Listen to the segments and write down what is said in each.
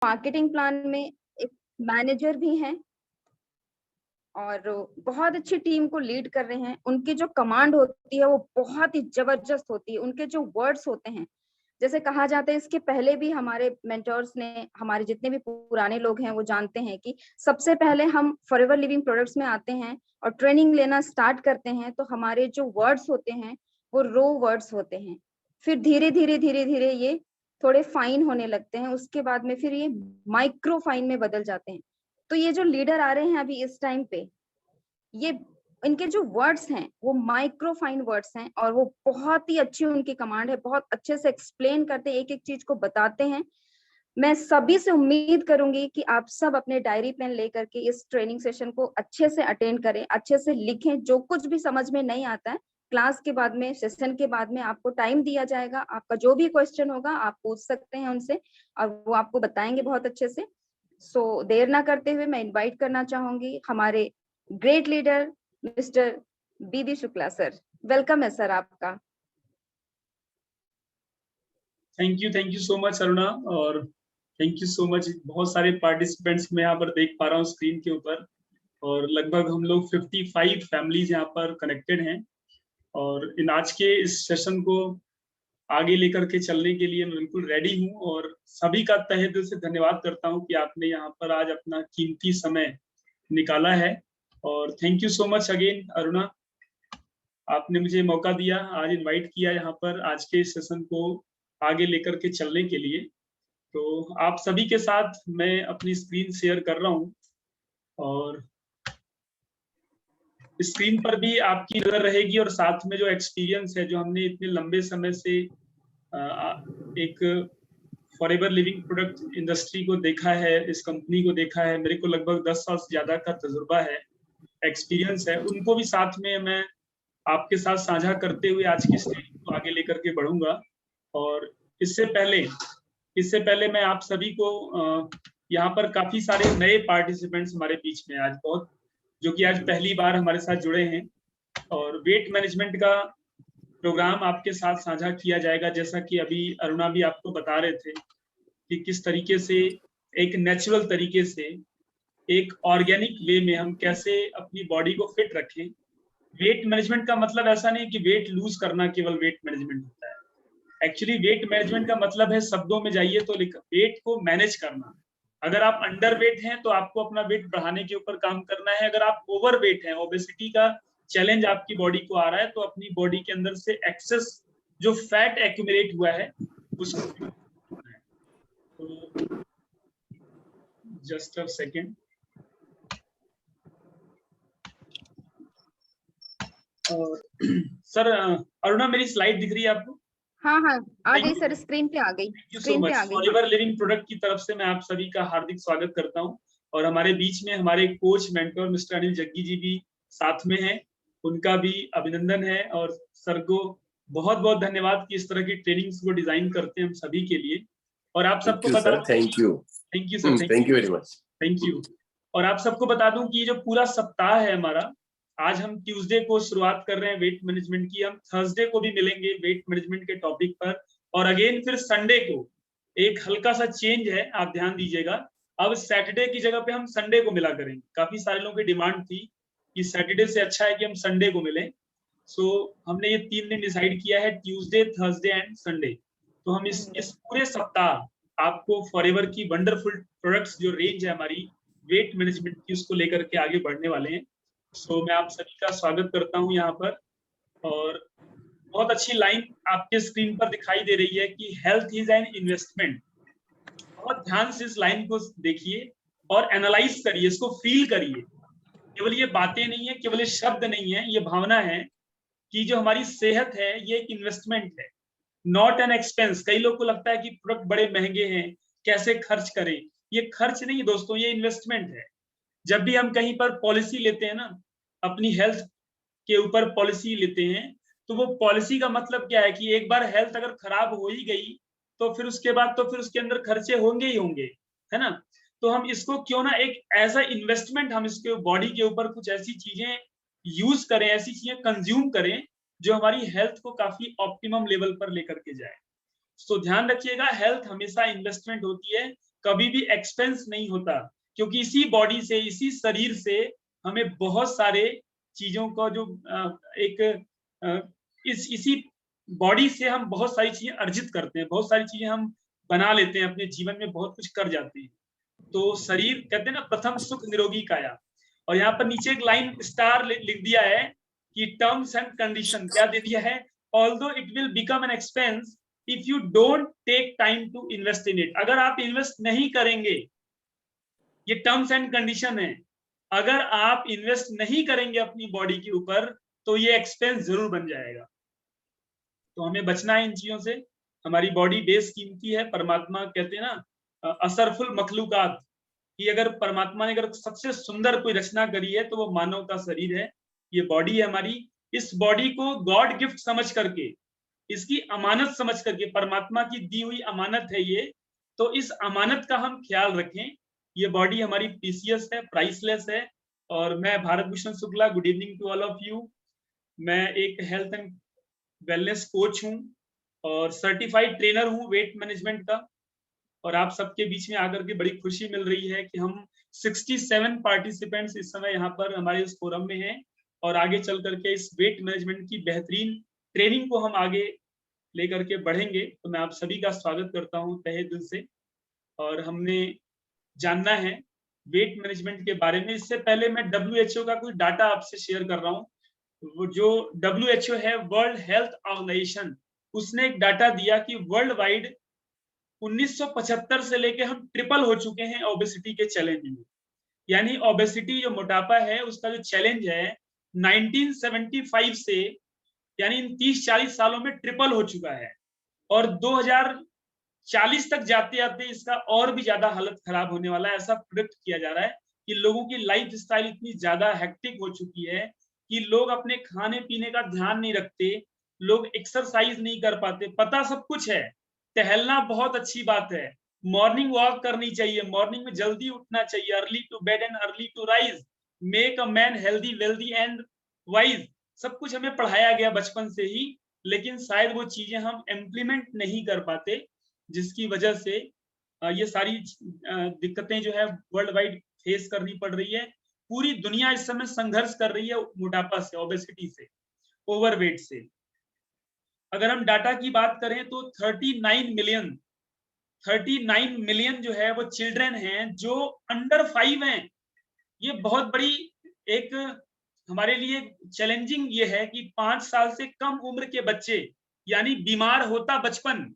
Marketing plan में एक manager भी हैं और बहुत अच्छी टीम को लीड कर रहे हैं। उनकी जो कमांड होती है वो बहुत ही जबरदस्त होती है। उनके जो वर्ड्स होते हैं, जैसे कहा जाता है, इसके पहले भी हमारे मेंटर्स ने, हमारे जितने भी पुराने लोग हैं वो जानते हैं कि सबसे पहले हम फॉरएवर लिविंग प्रोडक्ट्स में आते हैं और ट्रेनिंग लेना स्टार्ट करते हैं तो हमारे जो वर्ड्स होते हैं वो रो वर्ड्स होते हैं। फिर धीरे धीरे धीरे धीरे ये थोड़े फाइन होने लगते हैं, उसके बाद में फिर ये माइक्रो फाइन में बदल जाते हैं। तो ये जो लीडर आ रहे हैं अभी इस टाइम पे, ये इनके जो वर्ड्स हैं वो माइक्रो फाइन वर्ड्स हैं और वो बहुत ही अच्छी उनकी कमांड है, बहुत अच्छे से एक्सप्लेन करते हैं, एक एक चीज को बताते हैं। मैं सभी से उम्मीद करूंगी कि आप सब अपने डायरी पेन लेकर के इस ट्रेनिंग सेशन को अच्छे से अटेंड करें, अच्छे से लिखें। जो कुछ भी समझ में नहीं आता है, क्लास के बाद में, सेशन के बाद में आपको टाइम दिया जाएगा, आपका जो भी क्वेश्चन होगा आप पूछ सकते हैं उनसे और वो आपको बताएंगे बहुत अच्छे से। सो देर ना करते हुए मैं इनवाइट करना चाहूंगी हमारे great leader mister BD Shukla sir. Welcome है सर आपका। Thank you so much Aruna, और थैंक यू सो मच। बहुत सारे पार्टिसिपेंट्स मैं यहाँ पर देख पा रहा हूँ स्क्रीन के ऊपर, और लगभग हम लोग 55 फैमिलीज यहाँ पर कनेक्टेड हैं। और इन आज के इस सेशन को आगे लेकर के चलने के लिए मैं बिल्कुल रेडी हूँ, और सभी का तहे दिल से धन्यवाद करता हूँ कि आपने यहाँ पर आज अपना कीमती समय निकाला है। और thank you so much again Aruna, आपने मुझे मौका दिया, आज इनवाइट किया यहाँ पर आज के सेशन को आगे लेकर के चलने के लिए। तो आप सभी के साथ मैं अपनी स्क्रीन शेयर कर रहा हूँ, और स्क्रीन पर भी आपकी नजर रहेगी, और साथ में जो एक्सपीरियंस है, जो हमने इतने लंबे समय से एक फॉरएवर लिविंग प्रोडक्ट इंडस्ट्री को देखा है, इस कंपनी को देखा है, मेरे को लगभग 10 साल से ज्यादा का तजुर्बा है, एक्सपीरियंस है, उनको भी साथ में मैं आपके साथ साझा करते हुए आज की स्टेज को आगे लेकर के बढ़ूंगा। और इससे पहले मैं आप सभी को यहाँ पर काफी सारे नए पार्टिसिपेंट्स हमारे बीच में आज बहुत, जो कि आज पहली बार हमारे साथ जुड़े हैं, और वेट मैनेजमेंट का प्रोग्राम आपके साथ साझा किया जाएगा। जैसा कि अभी अरुणा भी आपको बता रहे थे कि किस तरीके से एक नेचुरल तरीके से, एक ऑर्गेनिक वे में हम कैसे अपनी बॉडी को फिट रखें। वेट मैनेजमेंट का मतलब ऐसा नहीं कि वेट लूज करना केवल वेट मैनेजमेंट होता है। एक्चुअली वेट मैनेजमेंट का मतलब है, शब्दों में जाइए तो वेट को मैनेज करना। अगर आप अंडर वेट हैं तो आपको अपना वेट बढ़ाने के ऊपर काम करना है। अगर आप ओवर वेट हैं, ओबेसिटी का चैलेंज आपकी बॉडी को आ रहा है, तो अपनी बॉडी के अंदर से एक्सेस जो फैट एक्यूमुलेट हुआ है उसको तो जस्ट अ सेकेंड। और सर अरुणा, मेरी स्लाइड दिख रही है आपको? हाँ हाँ आ गई सर, स्क्रीन पे आ गई। Thank you so much. Forever living product की तरफ से मैं आप सभी का हार्दिक स्वागत करता हूं, और हमारे बीच में हमारे coach mentor mister Anil Jaggi ji भी साथ में हैं, उनका भी अभिनंदन है, और सर को बहुत बहुत धन्यवाद कि इस तरह की ट्रेनिंग्स को डिजाइन करते हैं हम सभी के लिए। और आप सबको बता दूं, thank you sir, thank you very much, thank you. और आप सबको बता दूं कि ये जो पूरा सप्ताह है हमारा, आज हम ट्यूसडे को शुरुआत कर रहे हैं वेट मैनेजमेंट की, हम थर्सडे को भी मिलेंगे वेट मैनेजमेंट के टॉपिक पर, और अगेन फिर संडे को एक हल्का सा चेंज है, आप ध्यान दीजिएगा। अब सैटरडे की जगह पे हम संडे को मिला करेंगे। काफी सारे लोगों की डिमांड थी कि सैटरडे से अच्छा है कि हम संडे को मिलें, सो हमने ये 3 दिन डिसाइड किया है, ट्यूसडे, थर्सडे एंड संडे। तो हम इस पूरे सप्ताह आपको फॉरएवर की वंडरफुल प्रोडक्ट्स जो रेंज है हमारी वेट मैनेजमेंट की, उसको लेकर के आगे बढ़ने वाले हैं। सो मैं आप सभी का स्वागत करता हूं यहाँ पर। और बहुत अच्छी लाइन आपके स्क्रीन पर दिखाई दे रही है कि हेल्थ इज एन इन्वेस्टमेंट। बहुत ध्यान से इस लाइन को देखिए और एनालाइज करिए, इसको फील करिए। केवल ये बातें नहीं है, केवल ये शब्द नहीं है, ये भावना है कि जो हमारी सेहत है ये एक इन्वेस्टमेंट है, नॉट एन एक्सपेंस। कई लोग को लगता है कि प्रोडक्ट बड़े महंगे हैं, कैसे खर्च करें। ये खर्च नहीं दोस्तों, ये इन्वेस्टमेंट है। जब भी हम कहीं पर पॉलिसी लेते हैं ना, अपनी हेल्थ के ऊपर पॉलिसी लेते हैं, तो वो पॉलिसी का मतलब क्या है कि एक बार हेल्थ अगर खराब हो ही गई तो फिर उसके बाद तो फिर उसके अंदर खर्चे होंगे ही होंगे, है ना। तो हम इसको क्यों ना एक एज अ इन्वेस्टमेंट, हम इसके बॉडी के ऊपर कुछ ऐसी चीजें यूज करें, ऐसी चीजें कंज्यूम करें जो हमारी हेल्थ को काफी ऑप्टिमम लेवल पर लेकर के जाए। तो ध्यान रखिएगा, हेल्थ हमेशा इन्वेस्टमेंट होती है, कभी भी एक्सपेंस नहीं होता, क्योंकि इसी बॉडी से, इसी शरीर से हमें बहुत सारे चीजों का जो इसी बॉडी से हम बहुत सारी चीजें अर्जित करते हैं, बहुत सारी चीजें हम बना लेते हैं, अपने जीवन में बहुत कुछ कर जाते हैं। तो शरीर कहते हैं ना, प्रथम सुख निरोगी काया। और यहाँ पर नीचे एक लाइन स्टार लिख दिया है कि टर्म्स एंड कंडीशन क्या दे दिया है, although it will become an expense if you don't take time to invest in it. अगर आप इन्वेस्ट नहीं करेंगे, ये टर्म्स एंड कंडीशन है, अगर आप इन्वेस्ट नहीं करेंगे अपनी बॉडी के ऊपर तो ये एक्सपेंस जरूर बन जाएगा। तो हमें बचना है इन चीजों से। हमारी बॉडी बेशकीमती है। परमात्मा कहते हैं ना, असरफुल मखलूकात, कि अगर परमात्मा ने अगर सबसे सुंदर कोई रचना करी है तो वो मानव का शरीर है, ये बॉडी है हमारी। इस बॉडी को गॉड गिफ्ट समझ करके, इसकी अमानत समझ करके, परमात्मा की दी हुई अमानत है ये, तो इस अमानत का हम ख्याल रखें। ये बॉडी हमारी प्रीसियस है, प्राइसलेस है। और मैं Bharat Bhushan Shukla, good evening to all of you. मैं एक हेल्थ एंड वेलनेस कोच हूँ और सर्टिफाइड ट्रेनर हूँ वेट मैनेजमेंट का। और आप सबके बीच में आकर के बड़ी खुशी मिल रही है कि हम 67 पार्टिसिपेंट्स इस समय यहाँ पर हमारे इस फोरम में हैं, और आगे चल करके इस वेट मैनेजमेंट की बेहतरीन ट्रेनिंग को हम आगे लेकर के बढ़ेंगे। तो मैं आप सभी का स्वागत करता हूँ तहे दिल से। और हमने जानना है वेट मैनेजमेंट के बारे में। इससे पहले मैं WHO का कुछ डाटा आपसे शेयर कर रहा हूँ। वो जो WHO है, वर्ल्ड हेल्थ ऑर्गेनाइजेशन, उसने एक डाटा दिया कि वर्ल्ड वाइड 1975 से लेके हम ट्रिपल हो चुके हैं ओबेसिटी के चैलेंज में। यानी ओबेसिटी जो मोटापा है उसका जो चैलेंज है 1975 से, यानी इन 30-40 सालों में ट्रिपल हो चुका है। और 2040 तक जाते जाते इसका और भी ज्यादा हालत खराब होने वाला है। ऐसा प्रेडिक्ट किया जा रहा है कि लोगों की लाइफ स्टाइल इतनी ज्यादा हेक्टिक हो चुकी है कि लोग अपने खाने पीने का ध्यान नहीं रखते, लोग एक्सरसाइज नहीं कर पाते। पता सब कुछ है, टहलना बहुत अच्छी बात है, मॉर्निंग वॉक करनी चाहिए, मॉर्निंग में जल्दी उठना चाहिए, early to bed and early to rise, make a man healthy wealthy and wise, सब कुछ हमें पढ़ाया गया बचपन से ही। लेकिन शायद वो चीजें हम इम्प्लीमेंट नहीं कर पाते, जिसकी वजह से ये सारी दिक्कतें जो है वर्ल्ड वाइड फेस करनी पड़ रही है। पूरी दुनिया इस समय संघर्ष कर रही है मोटापा से, ओबेसिटी से, ओवरवेट से। अगर हम डाटा की बात करें तो 39 मिलियन जो है वो चिल्ड्रन हैं जो अंडर 5 हैं। ये बहुत बड़ी एक हमारे लिए चैलेंजिंग ये है कि 5 साल से कम उम्र के बच्चे, यानी बीमार होता बचपन।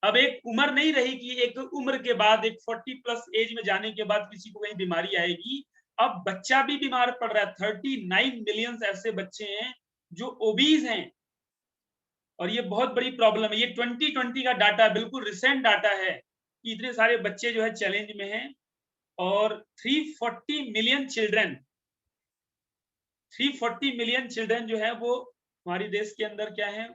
अब एक उम्र नहीं रही कि एक उम्र के बाद, एक 40 प्लस एज में जाने के बाद किसी को कहीं बीमारी आएगी। अब बच्चा भी बीमार पड़ रहा है। 39 मिलियन ऐसे बच्चे हैं जो ओबीज हैं, और ये बहुत बड़ी प्रॉब्लम है। ये 2020 का डाटा, बिल्कुल रिसेंट डाटा है कि इतने सारे बच्चे जो है चैलेंज में हैं। और 340 मिलियन चिल्ड्रन जो है वो हमारे देश के अंदर क्या है,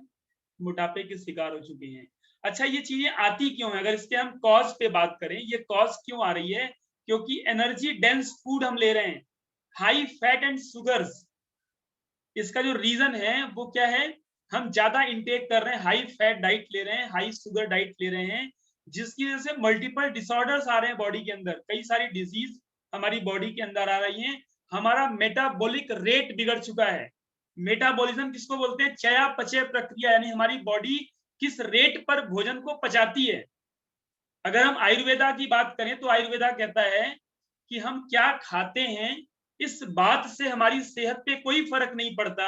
मोटापे के शिकार हो चुके हैं। अच्छा, ये चीजें आती क्यों है? अगर इसके हम कॉज पे बात करें, ये कॉज क्यों आ रही है? क्योंकि एनर्जी डेंस फूड हम ले रहे हैं, हाई फैट एंड शुगर्स। इसका जो रीजन है वो क्या है, हम ज्यादा इंटेक कर रहे हैं, हाई फैट डाइट ले रहे हैं, हाई शुगर डाइट ले रहे हैं, जिसकी वजह से मल्टीपल डिसऑर्डर्स आ रहे हैं बॉडी के अंदर। कई सारी डिजीज हमारी बॉडी के अंदर आ रही हैं। हमारा मेटाबॉलिक रेट बिगड़ चुका है। मेटाबॉलिज्म किसको बोलते हैं? चयापचय प्रक्रिया, यानी हमारी बॉडी किस रेट पर भोजन को पचाती है। अगर हम आयुर्वेदा की बात करें तो आयुर्वेदा कहता है कि हम क्या खाते हैं इस बात से हमारी सेहत पे कोई फर्क नहीं पड़ता,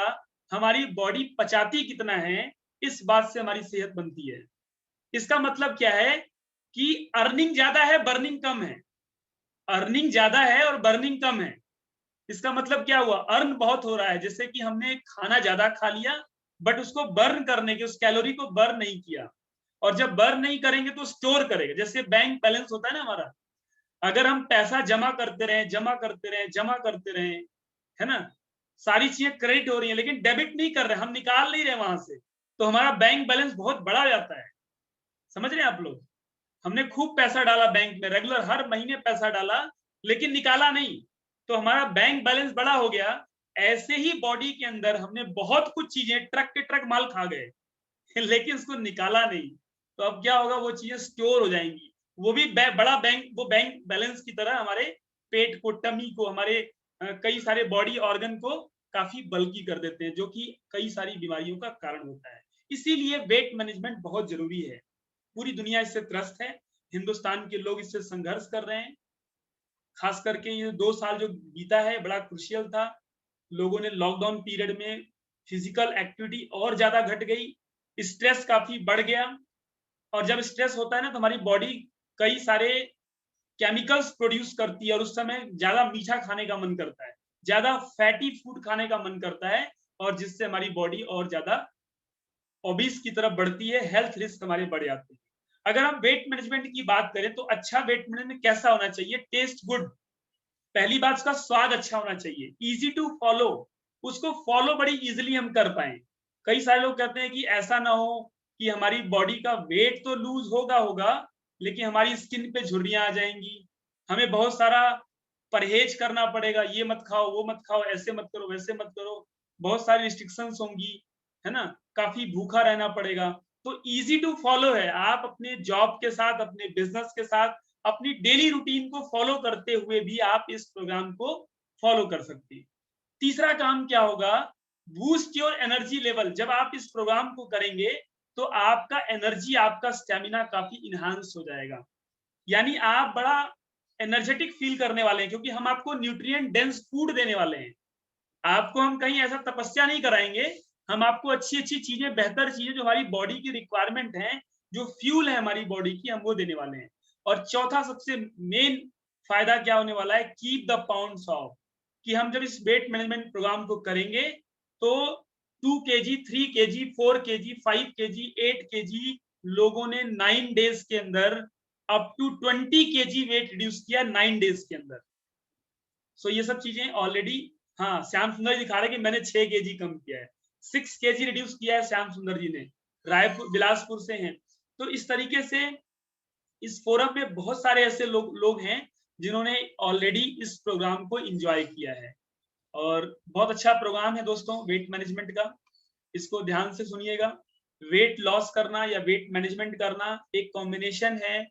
हमारी बॉडी पचाती कितना है इस बात से हमारी सेहत बनती है। इसका मतलब क्या है कि अर्निंग ज्यादा है, बर्निंग कम है। अर्निंग ज्यादा है और बर्निंग कम है। इसका मतलब क्या हुआ? अर्न बहुत हो रहा है, जैसे कि हमने खाना ज्यादा खा लिया बट उसको बर्न करने के, उस कैलोरी को बर्न नहीं किया। और जब बर्न नहीं करेंगे तो स्टोर करेंगे। जैसे बैंक बैलेंस होता है ना हमारा, अगर हम पैसा जमा करते रहे, है ना, सारी चीजें क्रेडिट हो रही है लेकिन डेबिट नहीं कर रहे, हम निकाल नहीं रहे वहां से, तो हमारा बैंक बैलेंस बहुत बड़ा जाता है। समझ रहे हैं आप लोग? हमने खूब पैसा डाला बैंक में, रेगुलर हर महीने पैसा डाला लेकिन निकाला नहीं, तो हमारा बैंक बैलेंस बड़ा हो गया। ऐसे ही बॉडी के अंदर हमने बहुत कुछ चीजें ट्रक के ट्रक माल खा गए लेकिन उसको निकाला नहीं, तो अब क्या होगा? वो चीजें स्टोर हो जाएंगी। वो भी बड़ा बैंक बैलेंस की तरह हमारे पेट को, टमी को, हमारे कई सारे बॉडी ऑर्गन को काफी बल्की कर देते हैं, जो कि कई सारी बीमारियों का कारण होता है। इसीलिए वेट मैनेजमेंट बहुत जरूरी है। पूरी दुनिया इससे त्रस्त है, हिंदुस्तान के लोग इससे संघर्ष कर रहे हैं। खास करके ये 2 साल जो बीता है बड़ा क्रुशियल था। लोगों ने लॉकडाउन पीरियड में फिजिकल एक्टिविटी और ज्यादा घट गई, स्ट्रेस काफी बढ़ गया, और जब स्ट्रेस होता है ना तो हमारी बॉडी कई सारे केमिकल्स प्रोड्यूस करती है, और उस समय ज्यादा मीठा खाने का मन करता है, ज्यादा फैटी फूड खाने का मन करता है, और जिससे हमारी बॉडी और ज्यादा ओबीस की तरफ बढ़ती है, हेल्थ रिस्क हमारे बढ़ जाते हैं। अगर हम वेट मैनेजमेंट की बात करें तो अच्छा वेट मैनेजमेंट कैसा होना चाहिए? Taste good. पहली बात, उसका स्वाद अच्छा होना चाहिए, इजी टू फॉलो, उसको फॉलो बड़ी इजीली हम कर पाए। कई सारे लोग कहते हैं कि ऐसा ना हो कि हमारी बॉडी का वेट तो लूज होगा लेकिन हमारी स्किन पे झुर्रियां आ जाएंगी, हमें बहुत सारा परहेज करना पड़ेगा, ये मत खाओ, वो मत खाओ, ऐसे मत करो, वैसे मत करो, बहुत सारी रिस्ट्रिक्शंस होंगी, है ना, काफी भूखा रहना पड़ेगा। तो इजी टू फॉलो है, आप अपने जॉब के साथ, अपने बिजनेस के साथ, अपनी डेली रूटीन को फॉलो करते हुए भी आप इस प्रोग्राम को फॉलो कर सकते हैं। तीसरा काम क्या होगा? Boost your energy level. जब आप इस प्रोग्राम को करेंगे तो आपका एनर्जी, आपका स्टेमिना काफी इनहांस हो जाएगा, यानी आप बड़ा एनर्जेटिक फील करने वाले हैं, क्योंकि हम आपको न्यूट्रिएंट डेंस फूड देने वाले हैं। आपको हम कहीं ऐसा तपस्या नहीं कराएंगे, हम आपको अच्छी अच्छी चीजें, बेहतर चीजें जो हमारी बॉडी की रिक्वायरमेंट है, जो फ्यूल है हमारी बॉडी की, हम वो देने वाले हैं। और चौथा सबसे मेन फायदा क्या होने वाला है? कीप द पाउंड्स ऑफ, कि हम जब इस वेट मैनेजमेंट प्रोग्राम को करेंगे तो 2 kg, 3 kg, 4 kg, 5 kg, 8 kg लोगों ने 9 डेज के अंदर up to 20 kg weight reduce किया 9 डेज के अंदर। सो ये सब चीजें ऑलरेडी, हाँ, श्याम सुंदर जी दिखा रहे कि मैंने 6 kg कम किया है, 6 kg रिड्यूस किया है श्याम सुंदर जी ने, रायपुर बिलासपुर से हैं। तो इस तरीके से इस फोरम में बहुत सारे ऐसे लोग हैं जिन्होंने ऑलरेडी इस प्रोग्राम को एंजॉय किया है, और बहुत अच्छा प्रोग्राम है दोस्तों वेट मैनेजमेंट का। इसको ध्यान से सुनिएगा। वेट लॉस करना या वेट मैनेजमेंट करना एक कॉम्बिनेशन है,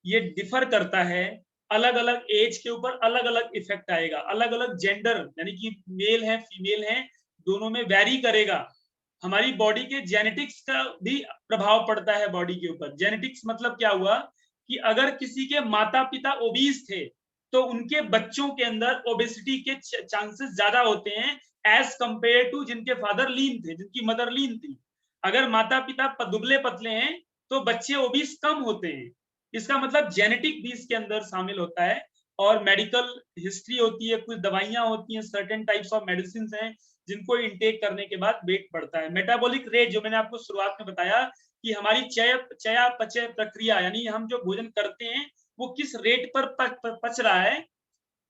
ये डिफर करता है, अलग अलग एज के ऊपर अलग अलग इफेक्ट आएगा, अलग अलग जेंडर यानी कि मेल है फीमेल है दोनों में वैरी करेगा। हमारी बॉडी के जेनेटिक्स का भी प्रभाव पड़ता है बॉडी के ऊपर। जेनेटिक्स मतलब क्या हुआ कि अगर किसी के माता पिता ओबीस थे तो उनके बच्चों के अंदर ओबेसिटी के चांसेस ज्यादा होते हैं एज कंपेयर टू जिनके फादर लीन थे, जिनकी मदर लीन थी। अगर माता पिता दुबले पतले हैं तो बच्चे ओबीस कम होते हैं। इसका मतलब जेनेटिक भी इसके अंदर शामिल होता है, और मेडिकल हिस्ट्री होती है, कुछ दवाइयां होती हैं, सर्टेन टाइप्स ऑफ मेडिसिन हैं जिनको इंटेक करने के बाद वेट बढ़ता है। मेटाबॉलिक रेट जो मैंने आपको शुरुआत में बताया कि हमारी चयापचय प्रक्रिया, यानी हम जो भोजन करते हैं वो किस रेट पर पच रहा है,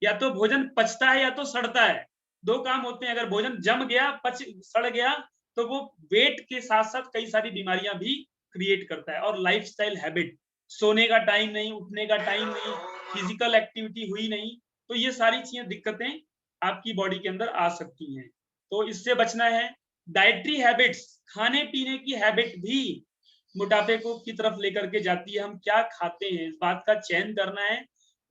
या तो भोजन पचता है या तो सड़ता है, दो काम होते हैं। अगर भोजन जम गया, सड़ गया, तो वो वेट के साथ साथ कई सारी बीमारियां भी क्रिएट करता है। और लाइफस्टाइल हैबिट, सोने का टाइम नहीं, उठने का टाइम नहीं, फिजिकल एक्टिविटी हुई नहीं, तो ये सारी चीजें दिक्कतें आपकी बॉडी के अंदर आ सकती हैं, तो इससे बचना है। डाइटरी हैबिट्स, खाने पीने की हैबिट भी मोटापे को की तरफ लेकर के जाती है। हम क्या खाते हैं इस बात का चयन करना है।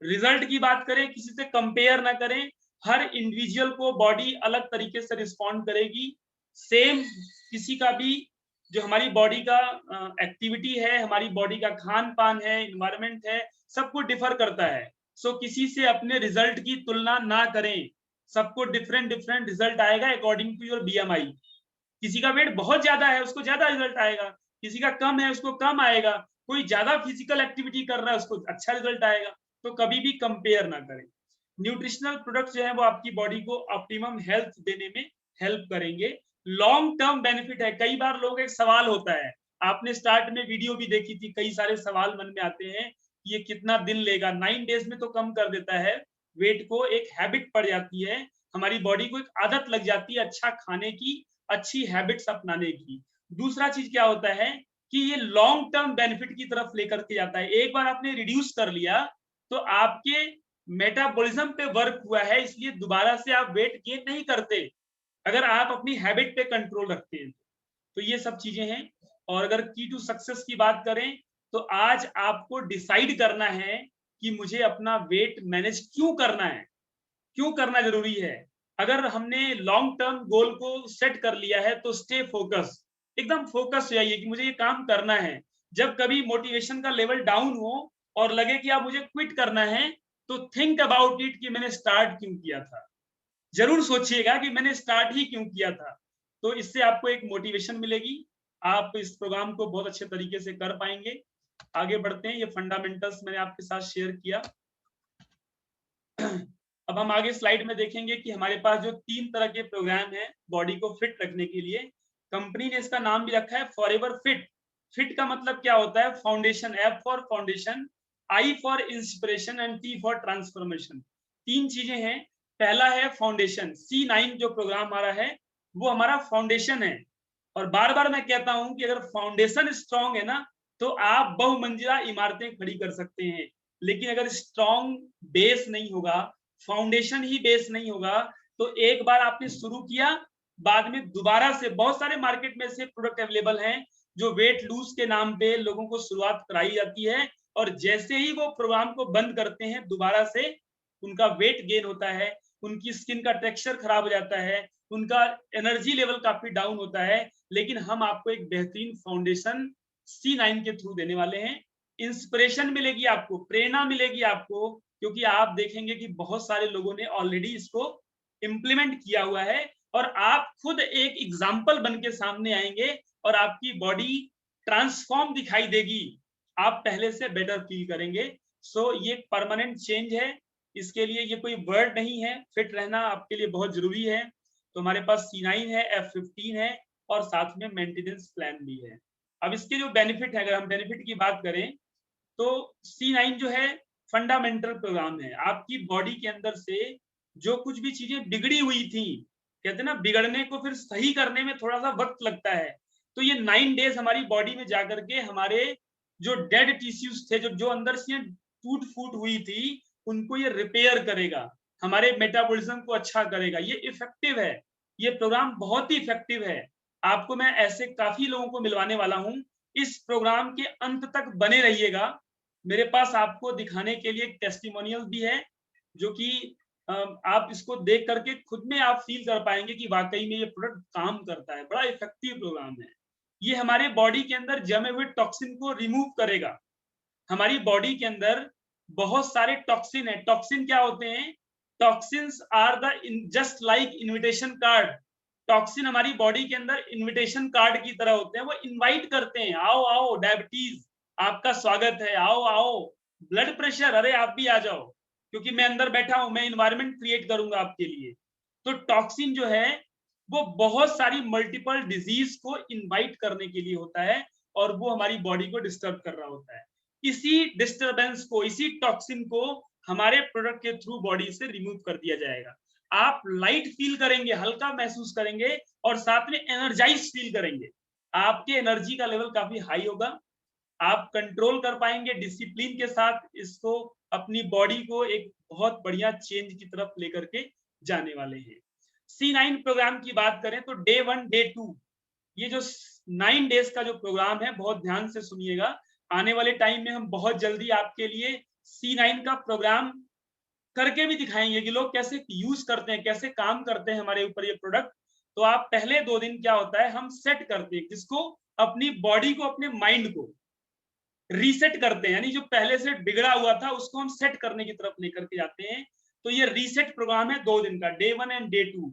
रिजल्ट की बात करें, किसी से कंपेयर ना करें, हर इंडिविजुअल को बॉडी अलग तरीके से रिस्पॉन्ड करेगी। सेम किसी का भी जो हमारी बॉडी का एक्टिविटी है, हमारी बॉडी का खान पान है, इन्वायरमेंट है, सबको डिफर करता है। सो किसी से अपने रिजल्ट की तुलना ना करें, सबको डिफरेंट डिफरेंट रिजल्ट आएगा अकॉर्डिंग टू योर बीएमआई। किसी का वेट बहुत ज्यादा है उसको ज्यादा रिजल्ट आएगा, किसी का कम है उसको कम आएगा, कोई ज्यादा फिजिकल एक्टिविटी कर रहा है उसको अच्छा रिजल्ट आएगा। तो कभी भी कंपेयर ना करें। न्यूट्रिशनल प्रोडक्ट्स जो है वो आपकी बॉडी को ऑप्टिमम हेल्थ देने में हेल्प करेंगे। लॉन्ग टर्म बेनिफिट है। कई बार लोग, एक सवाल होता है, आपने स्टार्ट में वीडियो भी देखी थी, कई सारे सवाल मन में आते हैं, ये कितना दिन लेगा? 9 डेज में तो कम कर देता है वेट को, एक हैबिट पड़ जाती है, हमारी बॉडी को एक आदत लग जाती है अच्छा खाने की, अच्छी हैबिट्स अपनाने की। दूसरा चीज क्या होता है कि ये लॉन्ग टर्म बेनिफिट की तरफ लेकर के जाता है। एक बार आपने रिड्यूस कर लिया तो आपके मेटाबॉलिज्म पे वर्क हुआ है, इसलिए दोबारा से आप वेट गेन नहीं करते अगर आप अपनी हैबिट पे कंट्रोल रखते हैं। तो ये सब चीजें हैं। और अगर की टू सक्सेस की बात करें तो आज आपको डिसाइड करना है कि मुझे अपना वेट मैनेज क्यों करना है, क्यों करना जरूरी है। अगर हमने लॉन्ग टर्म गोल को सेट कर लिया है तो स्टे फोकस, एकदम फोकस हो जाइए कि मुझे ये काम करना है। जब कभी मोटिवेशन का लेवल डाउन हो और लगे कि आप मुझे क्विट करना है, तो थिंक अबाउट इट कि मैंने स्टार्ट क्यों किया था। जरूर सोचिएगा कि मैंने स्टार्ट ही क्यों किया था। तो इससे आपको एक मोटिवेशन मिलेगी, आप इस प्रोग्राम को बहुत अच्छे तरीके से कर पाएंगे। आगे बढ़ते हैं, ये फंडामेंटल्स मैंने आपके साथ शेयर किया। अब हम आगे स्लाइड में देखेंगे कि हमारे पास जो 3 तरह के प्रोग्राम हैं बॉडी को फिट रखने के लिए। कंपनी ने इसका नाम भी रखा है फॉरएवर फिट। फिट का मतलब क्या होता है? Foundation, F for foundation, I for inspiration and T for transformation. 3 चीजें हैं। पहला है फाउंडेशन। C9 जो प्रोग्राम हमारा है वो हमारा फाउंडेशन है। और बार बार मैं कहता हूं कि अगर फाउंडेशन स्ट्रांग है ना, तो आप बहुमंजिला इमारतें खड़ी कर सकते हैं। लेकिन अगर स्ट्रांग बेस नहीं होगा, फाउंडेशन ही बेस नहीं होगा, तो एक बार आपने शुरू किया, बाद में दोबारा से बहुत सारे मार्केट में से प्रोडक्ट अवेलेबल हैं जो वेट लूज के नाम पे लोगों को शुरुआत कराई जाती है, और जैसे ही वो प्रोग्राम को बंद करते हैं दोबारा से उनका वेट गेन होता है, उनकी स्किन का टेक्सचर खराब हो जाता है, उनका एनर्जी लेवल काफी डाउन होता है। लेकिन हम आपको एक बेहतरीन फाउंडेशन C9 के थ्रू देने वाले हैं। इंस्पिरेशन मिलेगी आपको, प्रेरणा मिलेगी आपको, क्योंकि आप देखेंगे कि बहुत सारे लोगों ने ऑलरेडी इसको इम्प्लीमेंट किया हुआ है, और आप खुद एक एग्जाम्पल बन के सामने आएंगे और आपकी बॉडी ट्रांसफॉर्म दिखाई देगी, आप पहले से बेटर फील करेंगे। सो ये परमानेंट चेंज है, इसके लिए ये कोई वर्ड नहीं है, फिट रहना आपके लिए बहुत जरूरी है। तो हमारे पास C9 है, F15 है, और साथ में मेंटेनेंस प्लान भी है। अब इसके जो बेनिफिट है, अगर हम बेनिफिट की बात करें तो C9 जो है फंडामेंटल प्रोग्राम है। आपकी बॉडी के अंदर से जो कुछ भी चीजें बिगड़ी हुई थी, कहते हैं ना बिगड़ने को फिर सही करने में थोड़ा सा वक्त लगता है, तो ये 9 डेज हमारी बॉडी में जाकर के हमारे जो डेड टिश्यूज थे, जो अंदर से टूट फूट हुई थी, उनको ये रिपेयर करेगा, हमारे मेटाबॉलिज्म को अच्छा करेगा। ये इफेक्टिव है, ये प्रोग्राम बहुत ही इफेक्टिव है। आपको मैं ऐसे काफी लोगों को मिलवाने वाला हूं। इस प्रोग्राम के अंत तक बने रहिएगा। मेरे पास आपको दिखाने के लिए एक टेस्टिमोनियल भी है, जो कि आप इसको देख करके खुद में आप फील कर पाएंगे कि वाकई में ये प्रोडक्ट काम करता है। बड़ा इफेक्टिव प्रोग्राम है। ये हमारे बॉडी के अंदर जमे हुए टॉक्सिन को रिमूव करेगा। हमारी बॉडी के अंदर बहुत सारे टॉक्सिन है। टॉक्सिन क्या होते हैं? Toxins are the just like invitation card. Toxin हमारी बॉडी के अंदर इनविटेशन कार्ड की तरह होते हैं, वो इनवाइट करते हैं, आओ आओ, डायबिटीज आपका स्वागत है, आओ आओ, ब्लड प्रेशर अरे आप भी आ जाओ, क्योंकि मैं अंदर बैठा हूं, मैं इन्वायरमेंट क्रिएट करूंगा आपके लिए। तो टॉक्सिन जो है वो बहुत सारी मल्टीपल डिजीज को इनवाइट करने के लिए होता है, और वो हमारी बॉडी को डिस्टर्ब कर रहा होता है। इसी डिस्टर्बेंस को, इसी टॉक्सिन को हमारे प्रोडक्ट के थ्रू बॉडी से रिमूव कर दिया जाएगा। आप लाइट फील करेंगे, हल्का महसूस करेंगे, और साथ में एनर्जाइज फील करेंगे। आपके एनर्जी का लेवल काफी हाई होगा, आप कंट्रोल कर पाएंगे डिसिप्लिन के साथ, इसको अपनी बॉडी को एक बहुत बढ़िया चेंज की तरफ लेकर के जाने वाले हैं। C9 प्रोग्राम की बात करें तो डे 1 डे 2, ये जो 9 डेज का जो प्रोग्राम है, बहुत ध्यान से सुनिएगा। आने वाले टाइम में हम बहुत जल्दी आपके लिए C9 का प्रोग्राम करके भी दिखाएंगे कि लोग कैसे यूज करते हैं, कैसे काम करते हैं हमारे ऊपर ये प्रोडक्ट। तो आप पहले 2 दिन क्या होता है, हम सेट करते हैं किसको? अपनी बॉडी को, अपने माइंड को रीसेट करते हैं, यानी जो पहले से बिगड़ा हुआ था उसको हम सेट करने की तरफ लेकर के जाते हैं। तो ये रीसेट प्रोग्राम है 2 दिन का, डे 1 एंड डे 2।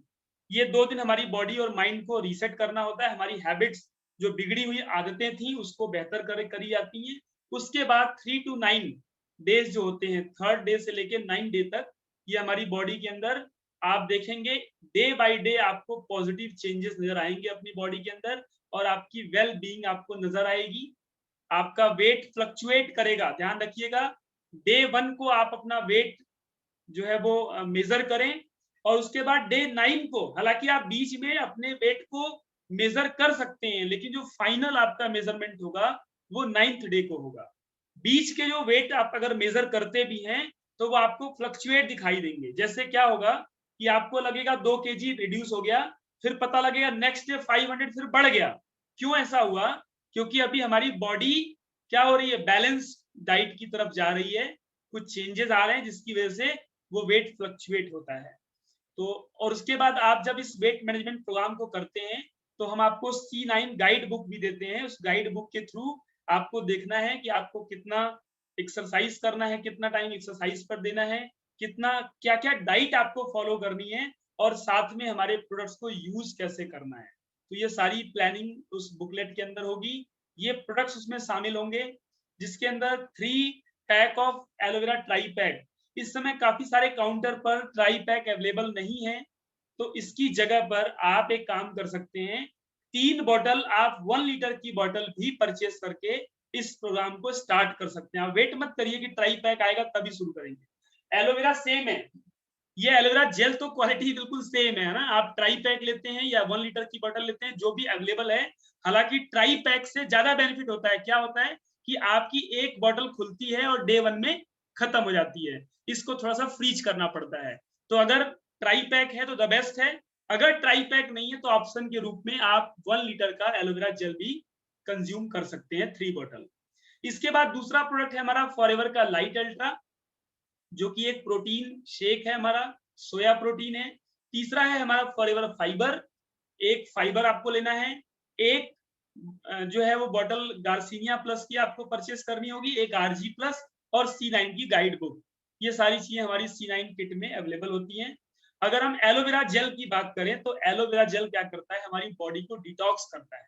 ये 2 दिन हमारी बॉडी और माइंड को रीसेट करना होता है। हमारी हैबिट्स, जो बिगड़ी हुई आदतें थी, उसको बेहतर करी जाती हैं। उसके बाद 3 to 9 डेज जो होते हैं, 3rd डे से लेके 9 डे तक, ये हमारी बॉडी के अंदर आप देखेंगे डे बाय डे आपको पॉजिटिव चेंजेस नजर आएंगे अपनी बॉडी के अंदर, और आपकी वेल बीइंग आपको नजर आएगी। आपका वेट फ्लक्चुएट करेगा, ध्यान रखिएगा। डे 1 को आप अपना वेट जो है वो मेजर करें, और उसके बाद डे 9 को, हालांकि आप बीच में अपने वेट को मेजर कर सकते हैं, लेकिन जो फाइनल आपका मेजरमेंट होगा वो 9th डे को होगा। बीच के जो वेट आप अगर मेजर करते भी हैं तो वो आपको फ्लक्चुएट दिखाई देंगे। जैसे क्या होगा कि आपको लगेगा 2 kg रिड्यूस हो गया, फिर पता लगेगा नेक्स्ट डे 500 फिर बढ़ गया। क्यों ऐसा हुआ? क्योंकि अभी हमारी बॉडी क्या हो रही है, बैलेंस डाइट की तरफ जा रही है, कुछ चेंजेस आ रहे हैं जिसकी वजह से वो वेट फ्लक्चुएट होता है। तो और उसके बाद आप जब इस वेट मैनेजमेंट प्रोग्राम को करते हैं तो हम आपको C9 गाइड बुक भी देते हैं। उस गाइड बुक के थ्रू आपको देखना है कि आपको कितना एक्सरसाइज करना है, कितना टाइम एक्सरसाइज पर देना है, कितना क्या क्या डाइट आपको फॉलो करनी है, और साथ में हमारे प्रोडक्ट्स को यूज कैसे करना है। तो ये सारी प्लानिंग उस बुकलेट के अंदर होगी। ये प्रोडक्ट्स उसमें शामिल होंगे जिसके अंदर 3 pack of aloe vera try pack. इस समय काफी सारे काउंटर पर ट्राई पैक अवेलेबल नहीं है, तो इसकी जगह पर आप एक काम कर सकते हैं, 3 बॉटल आप 1 लीटर की बॉटल भी परचेस करके इस प्रोग्राम को स्टार्ट कर सकते हैं। आप वेट मत करिए कि ट्राई पैक आएगा तभी शुरू करेंगे। एलोवेरा सेम है, ये एलोवेरा जेल तो क्वालिटी बिल्कुल सेम है ना। आप ट्राई पैक लेते हैं या 1 लीटर की बॉटल लेते हैं, जो भी अवेलेबल है, हालांकि ट्राई पैक से ज्यादा बेनिफिट होता है। क्या होता है कि आपकी एक बॉटल खुलती है और डे 1 में खत्म हो जाती है, इसको थोड़ा सा फ्रीज करना पड़ता है। तो अगर ट्राई पैक है तो द बेस्ट है, अगर ट्राई पैक नहीं है तो ऑप्शन के रूप में आप 1 लीटर का एलोवेरा जेल भी कंज्यूम कर सकते हैं, 3 बॉटल। इसके बाद दूसरा प्रोडक्ट है हमारा फॉरएवर का लाइट अल्ट्रा, जो कि एक प्रोटीन शेक है हमारा, सोया प्रोटीन है। तीसरा है हमारा फॉरएवर फाइबर, एक फाइबर आपको लेना है, एक जो है वो बॉटल गार्सिनिया प्लस की आपको परचेस करनी होगी, एक RG प्लस और C9 की गाइड बुक। ये सारी चीजें हमारी C9 किट में अवेलेबल होती हैं। अगर हम एलोवेरा जेल की बात करें तो एलोवेरा जेल क्या करता है, हमारी बॉडी को डिटॉक्स करता है।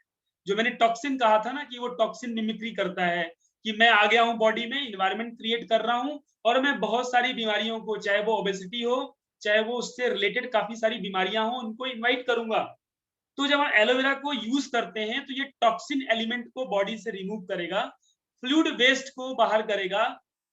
जो मैंने टॉक्सिन कहा था ना कि वो टॉक्सिन मिमिक्री करता है, कि मैं आ गया हूं बॉडी में, इन्वायरमेंट क्रिएट कर रहा हूं और मैं बहुत सारी बीमारियों को, चाहे वो ओबेसिटी हो, चाहे वो उससे रिलेटेड काफी सारी बीमारियां हो, उनको इन्वाइट करूंगा। तो जब हम एलोवेरा को यूज करते हैं तो ये टॉक्सिन एलिमेंट को बॉडी से रिमूव करेगा, फ्लूइड वेस्ट को बाहर करेगा,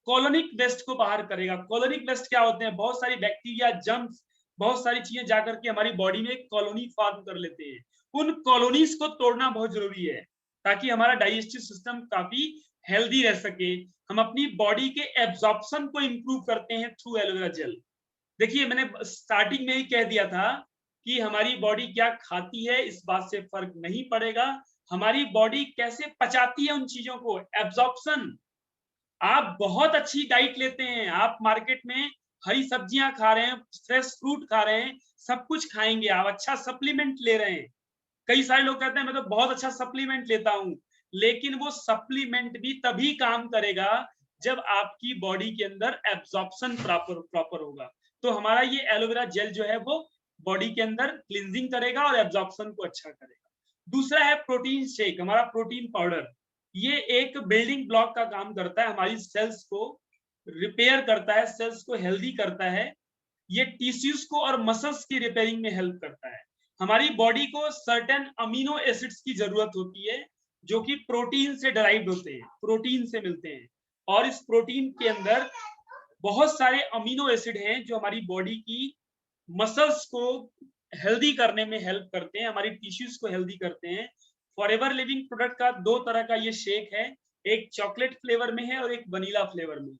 कॉलोनिक वेस्ट को बाहर करेगा। कॉलोनिक वेस्ट क्या होते हैं, बहुत सारी बैक्टीरिया, जर्म्स, बहुत सारी चीजें जाकर के हमारी बॉडी में कॉलोनी फॉर्म कर लेते हैं। उन कॉलोनीज को तोड़ना बहुत जरूरी है ताकि हमारा डाइजेस्टिव सिस्टम काफी हेल्दी रह सके। हम अपनी बॉडी के एब्जॉर्प्शन को इंप्रूव करते हैं थ्रू एलोवेरा जेल। देखिए मैंने स्टार्टिंग में ही कह दिया था कि हमारी बॉडी क्या खाती है इस बात से फर्क नहीं पड़ेगा, हमारी बॉडी कैसे पचाती है उन चीजों को, एब्जॉर्प्शन। आप बहुत अच्छी डाइट लेते हैं, आप मार्केट में हरी सब्जियां खा रहे हैं, फ्रेश फ्रूट खा रहे हैं, सब कुछ खाएंगे, आप अच्छा सप्लीमेंट ले रहे हैं। कई सारे लोग कहते हैं मैं तो बहुत अच्छा सप्लीमेंट लेता हूं, लेकिन वो सप्लीमेंट भी तभी काम करेगा जब आपकी बॉडी के अंदर एब्जॉर्प्शन प्रॉपर होगा। तो हमारा ये एलोवेरा जेल जो है वो बॉडी के अंदर क्लींजिंग करेगा और एब्जॉर्प्शन को अच्छा करेगा। दूसरा है प्रोटीन शेक, हमारा प्रोटीन पाउडर। ये एक बिल्डिंग ब्लॉक का काम करता है, हमारी सेल्स को रिपेयर करता है, सेल्स को हेल्दी करता है। ये टिश्यूज को और मसल्स की रिपेयरिंग में हेल्प करता है। हमारी बॉडी को सर्टेन अमीनो एसिड्स की जरूरत होती है जो कि प्रोटीन से डराइव्ड होते हैं, प्रोटीन से मिलते हैं, और इस प्रोटीन के अंदर बहुत सारे अमीनो एसिड हैं जो हमारी बॉडी की मसल्स को हेल्दी करने में हेल्प करते हैं, हमारी टिश्यूज को हेल्दी करते हैं। फॉरएवर लिविंग प्रोडक्ट का 2 तरह का ये शेक है, एक चॉकलेट फ्लेवर में है और एक वनीला फ्लेवर में।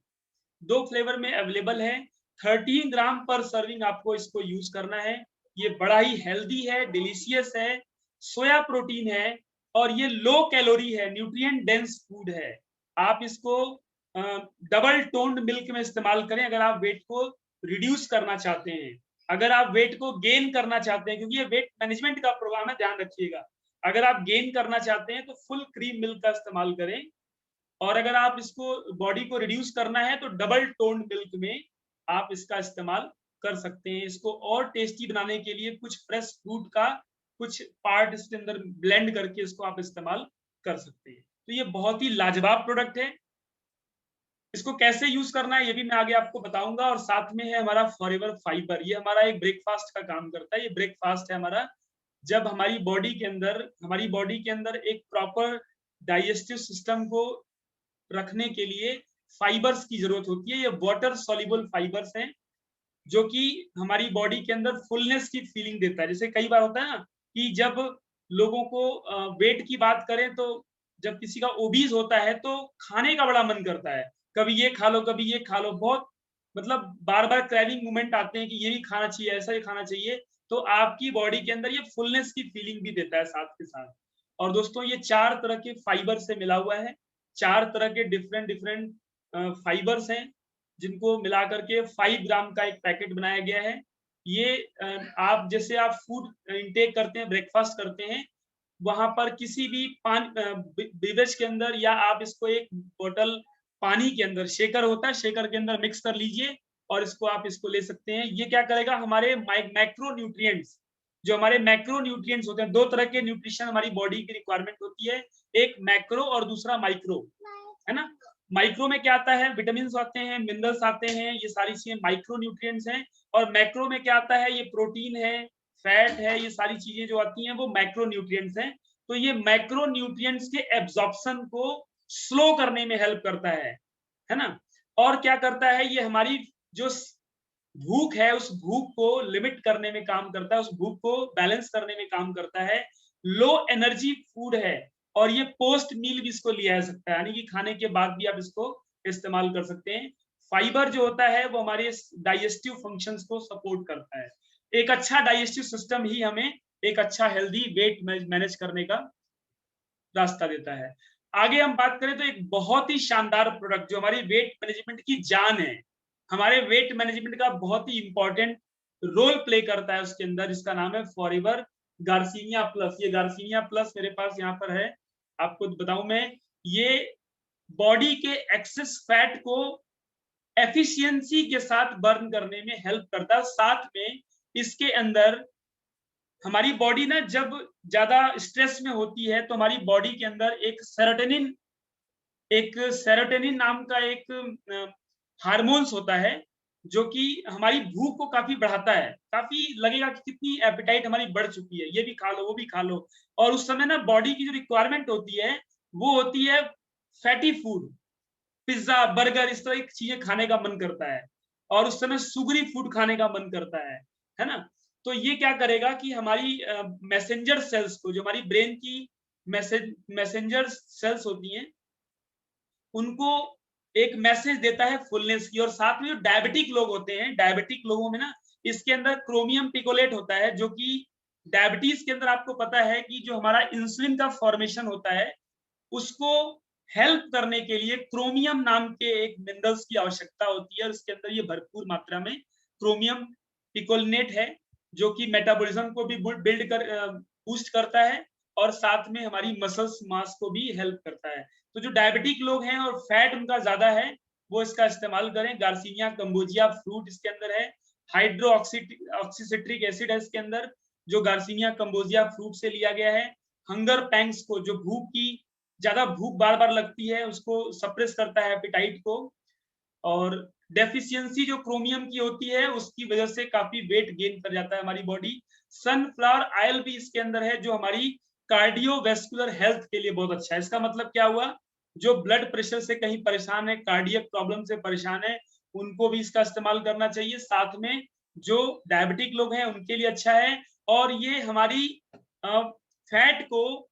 2 फ्लेवर में अवेलेबल है। 13 ग्राम पर सर्विंग आपको इसको यूज करना है। ये बड़ा ही हेल्दी है, डिलीशियस है, सोया प्रोटीन है और ये लो कैलोरी है, न्यूट्रिएंट डेंस फूड है। आप इसको डबल टोन्ड मिल्क में इस्तेमाल करें अगर आप वेट को रिड्यूस करना चाहते हैं, अगर आप वेट को गेन करना चाहते हैं, क्योंकि ये वेट मैनेजमेंट का प्रोग्राम है, ध्यान रखिएगा। अगर आप गेन करना चाहते हैं तो फुल क्रीम मिल्क का इस्तेमाल करें, और अगर आप इसको बॉडी को रिड्यूस करना है तो डबल टोन्ड मिल्क में आप इसका इस्तेमाल कर सकते हैं। इसको और टेस्टी बनाने के लिए कुछ फ्रेश फ्रूट का कुछ पार्ट इसके अंदर ब्लेंड करके इसको आप इस्तेमाल कर सकते हैं। तो ये बहुत ही लाजवाब प्रोडक्ट है। इसको कैसे यूज करना है ये भी मैं आगे आपको बताऊंगा। और साथ में है हमारा फॉरएवर फाइबर, ये हमारा एक ब्रेकफास्ट का काम करता है। ये ब्रेकफास्ट है हमारा, जब हमारी बॉडी के अंदर एक प्रॉपर डाइजेस्टिव सिस्टम को रखने के लिए फाइबर्स की जरूरत होती है। ये वाटर सॉल्युबल फाइबर्स हैं जो कि हमारी बॉडी के अंदर फुलनेस की फीलिंग देता है। जैसे कई बार होता है ना कि जब लोगों को वेट की बात करें तो जब किसी का ओबीज होता है तो खाने का बड़ा मन करता है, कभी ये खा लो कभी ये खा लो, बहुत मतलब बार बार क्रेविंग मोमेंट आते हैं कि ये भी खाना चाहिए, ऐसा ही खाना चाहिए। तो आपकी बॉडी के अंदर ये फुलनेस की फीलिंग भी देता है साथ के साथ। और दोस्तों ये 4 तरह के फाइबर से मिला हुआ है। 4 तरह के डिफरेंट फाइबर्स हैं जिनको मिला करके 5 ग्राम का एक पैकेट बनाया गया है। ये आप जैसे आप फूड इंटेक करते हैं, ब्रेकफास्ट करते हैं, वहां पर किसी भी बेवरेज के अंदर, या आप इसको एक बोतल पानी के अंदर, शेकर होता है, शेकर के अंदर मिक्स कर लीजिए और इसको ले सकते हैं। ये क्या करेगा, हमारे मैक्रो न्यूट्रिएंट्स, जो हमारे मैक्रो न्यूट्रिएंट्स होते हैं, 2 तरह के न्यूट्रिशन हमारी बॉडी की रिक्वायरमेंट होती है, एक मैक्रो और दूसरा माइक्रो, है ना। माइक्रो में क्या आता है, विटामिन आते हैं, मिनरल्स आते हैं, ये सारी चीजें माइक्रो न्यूट्रिएंट्स हैं। और मैक्रो में क्या आता है, ये प्रोटीन है, फैट है, ये सारी चीजें जो आती हैं वो मैक्रो न्यूट्रिएंट्स हैं। तो ये मैक्रो न्यूट्रिएंट्स के एब्जॉर्प्शन को स्लो करने में हेल्प करता है ना। और क्या करता है, ये हमारी जो भूख है उस भूख को लिमिट करने में काम करता है, उस भूख को बैलेंस करने में काम करता है। लो एनर्जी फूड है और ये पोस्ट मील भी इसको लिया जा सकता है, यानी कि खाने के बाद भी आप इसको इस्तेमाल कर सकते हैं। फाइबर जो होता है वो हमारे डाइजेस्टिव फंक्शंस को सपोर्ट करता है। एक अच्छा डाइजेस्टिव सिस्टम ही हमें एक अच्छा हेल्दी वेट मैनेज करने का रास्ता देता है। आगे हम बात करें तो एक बहुत ही शानदार प्रोडक्ट जो हमारी वेट मैनेजमेंट की जान है, हमारे वेट मैनेजमेंट का बहुत ही इंपॉर्टेंट रोल प्ले करता है उसके अंदर, इसका नाम है फॉरएवर गार्सिनिया प्लस। ये गार्सिनिया प्लस मेरे पास यहाँ पर है, आपको बताऊं मैं, ये बॉडी के एक्सेस फैट को एफिशिएंसी के साथ बर्न करने में हेल्प करता है। साथ में इसके अंदर हमारी बॉडी ना जब ज्यादा स्ट्रेस में होती है तो हमारी बॉडी के अंदर एक सेरोटोनिन नाम का एक हार्मोन्स होता है जो कि हमारी भूख को काफी बढ़ाता है। काफी लगेगा कि कितनी एपेटाइट हमारी बढ़ चुकी है, ये भी खा लो वो भी खा लो। और उस समय ना बॉडी की जो रिक्वायरमेंट होती है वो होती है फैटी फूड, पिज्जा बर्गर, इस तरह की चीजें खाने का मन करता है, और उस समय सुगरी फूड खाने का मन करता है ना। तो ये क्या करेगा कि हमारी मैसेंजर सेल्स को, जो हमारी ब्रेन की मैसेंजर सेल्स होती हैं, उनको एक मैसेज देता है फुलनेस की। और साथ में जो डायबिटिक लोग होते हैं, डायबिटिक लोगों में ना इसके अंदर क्रोमियम पिकोलेट होता है, जो कि डायबिटीज के अंदर आपको पता है कि जो हमारा इंसुलिन का फॉर्मेशन होता है उसको हेल्प करने के लिए क्रोमियम नाम के एक मिनरल्स की आवश्यकता होती है। उसके अंदर ये भरपूर मात्रा में क्रोमियम पिकोलेट है जो कि मेटाबॉलिज्म को भी बूस्ट करता है और साथ में हमारी मसल्स मास को भी हेल्प करता है। तो जो डायबिटिक लोग हैं और फैट उनका ज्यादा है वो इसका इस्तेमाल करें। गार्सिनिया कंबोजिया फ्रूट इसके अंदर है, हाइड्रो ऑक्सीसिट्रिक एसिड है इसके अंदर जो गार्सिनिया कंबोजिया फ्रूट से लिया गया है। हंगर पैंग्स को, जो भूख की ज्यादा भूख बार बार लगती है उसको सप्रेस करता है, एपेटाइट को। और डेफिशिएंसी जो क्रोमियम की होती है उसकी वजह से काफी वेट गेन कर जाता है हमारी बॉडी। सनफ्लावर ऑयल भी इसके अंदर है जो हमारी कार्डियोवैस्कुलर हेल्थ के लिए बहुत अच्छा है। इसका मतलब क्या हुआ, जो ब्लड प्रेशर से कहीं परेशान है, कार्डियक प्रॉब्लम से परेशान है, उनको भी इसका इस्तेमाल करना चाहिए। साथ में जो डायबिटिक लोग हैं उनके लिए अच्छा है। और ये हमारी फैट को,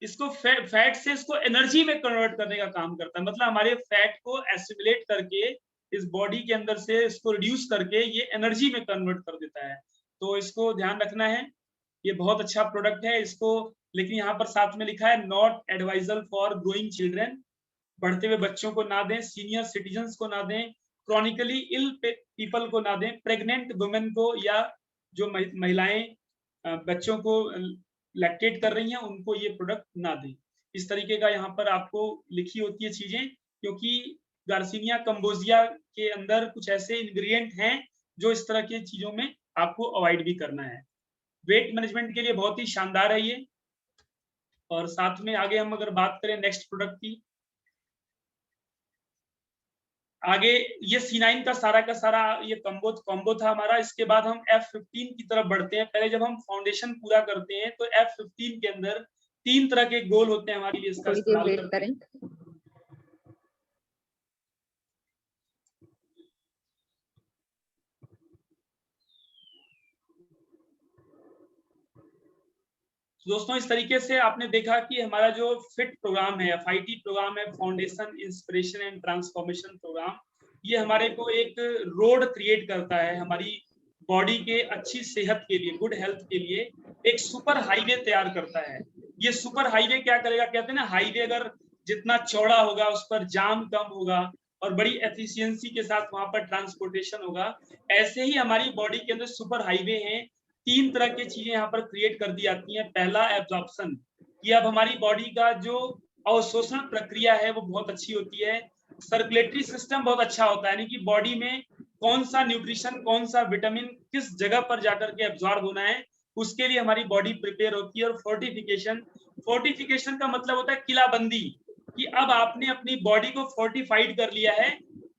इसको फैट से इसको एनर्जी में कन्वर्ट करने का काम करता है। मतलब हमारे फैट को एसिमिलेट करके इस बॉडी के अंदर से इसको रिड्यूस करके ये एनर्जी में कन्वर्ट कर देता है। तो इसको ध्यान रखना है, ये बहुत अच्छा प्रोडक्ट है इसको। लेकिन यहाँ पर साथ में लिखा है नॉट एडवाइजल फॉर ग्रोइंग चिल्ड्रेन, बढ़ते हुए बच्चों को ना दें, सीनियर सिटीजन्स को ना दें, क्रॉनिकली इल पीपल को ना दें, प्रेग्नेंट वुमेन को, या जो महिलाएं बच्चों को लैक्टेट कर रही हैं उनको ये प्रोडक्ट ना दें। इस तरीके का यहाँ पर आपको लिखी होती है चीजें, क्योंकि गार्सिनिया कंबोजिया के अंदर कुछ ऐसे इंग्रेडिएंट हैं जो इस तरह की चीजों में आपको अवॉइड भी करना है। वेट मैनेजमेंट के लिए बहुत ही शानदार है ये। और साथ में आगे हम अगर बात करें नेक्स्ट प्रोडक्ट की, आगे ये C9 का सारा ये कॉम्बो था हमारा। इसके बाद हम F15 की तरफ बढ़ते हैं। पहले जब हम फाउंडेशन पूरा करते हैं तो F15 के अंदर 3 तरह के गोल होते हैं हमारे लिए, इसका इस्तेमाल करते हैं। दोस्तों इस तरीके से आपने देखा कि हमारा जो फिट प्रोग्राम है, FIT प्रोग्राम है, foundation inspiration and transformation program, ये हमारे को एक रोड क्रिएट करता है हमारी बॉडी के अच्छी सेहत के लिए, गुड हेल्थ के लिए एक सुपर हाईवे तैयार करता है। ये सुपर हाईवे क्या करेगा, कहते हैं ना हाईवे अगर जितना चौड़ा होगा उस पर जाम कम होगा और बड़ी एफिशिएंसी के साथ वहां पर ट्रांसपोर्टेशन होगा। ऐसे ही हमारी बॉडी के अंदर सुपर हाईवे हैं। 3 तरह की चीजें यहाँ पर क्रिएट कर दी जाती हैं। पहला एब्जॉर्प्शन, कि अब हमारी बॉडी का जो अवशोषण प्रक्रिया है वो बहुत अच्छी होती है। सर्कुलेटरी सिस्टम बहुत अच्छा होता है, यानी कि बॉडी में कौन सा न्यूट्रिशन, कौन सा विटामिन किस जगह पर जाकर के एब्जॉर्ब होना है, उसके लिए हमारी बॉडी प्रिपेयर होती है। और फोर्टिफिकेशन, फोर्टिफिकेशन का मतलब होता है किलाबंदी, कि अब आपने अपनी बॉडी को फोर्टिफाइड कर लिया है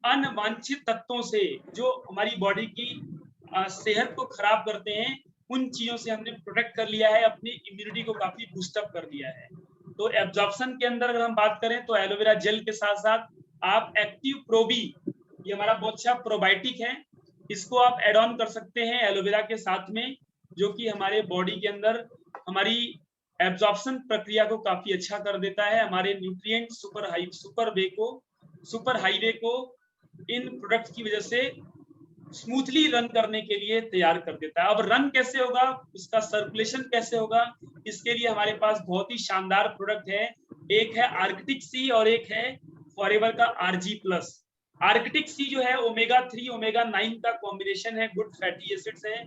अनवांछित तत्वों से जो हमारी बॉडी की सेहत को खराब करते हैं, उन चीजों से हमने प्रोटेक्ट कर लिया है, अपनी इम्यूनिटी को काफी बूस्टअप कर लिया है। तो एब्जॉर्प्शन के अंदर अगर हम बात करें तो एलोवेरा जेल के साथ साथ आप एक्टिव प्रोबी, ये हमारा बहुत अच्छा प्रोबायोटिक है, इसको आप एड ऑन कर सकते हैं एलोवेरा के साथ में, जो कि हमारे बॉडी के अंदर हमारी एब्जॉर्प्शन प्रक्रिया को काफी अच्छा कर देता है। हमारे न्यूट्रिएंट सुपर हाईवे को इन प्रोडक्ट्स की वजह से स्मूथली रन करने के लिए तैयार कर देता है। अब रन कैसे होगा, इसका सर्कुलेशन कैसे होगा, इसके लिए हमारे पास बहुत ही शानदार प्रोडक्ट है। एक है आर्कटिक सी और एक है फॉरएवर का RG+। आर्कटिक सी जो है ओमेगा 3 ओमेगा 9 का कॉम्बिनेशन है, गुड फैटी एसिड्स है,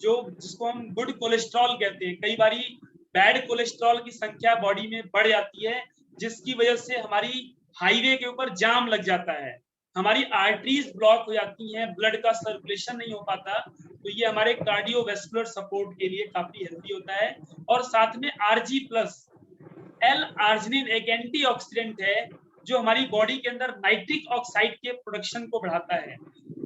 जो जिसको हम गुड कोलेस्ट्रॉल कहते हैं। कई बारी बैड कोलेस्ट्रॉल की संख्या बॉडी में बढ़ जाती है, जिसकी वजह से हमारी हाईवे के ऊपर जाम लग जाता है, हमारी आर्टरीज ब्लॉक हो जाती हैं, ब्लड का सर्कुलेशन नहीं हो पाता। तो ये हमारे कार्डियोवैस्कुलर सपोर्ट के लिए काफी हेल्दी होता है। और साथ में RG+, L-आर्जिनिन एक एंटीऑक्सीडेंट है जो हमारी बॉडी के अंदर नाइट्रिक ऑक्साइड के प्रोडक्शन को बढ़ाता है।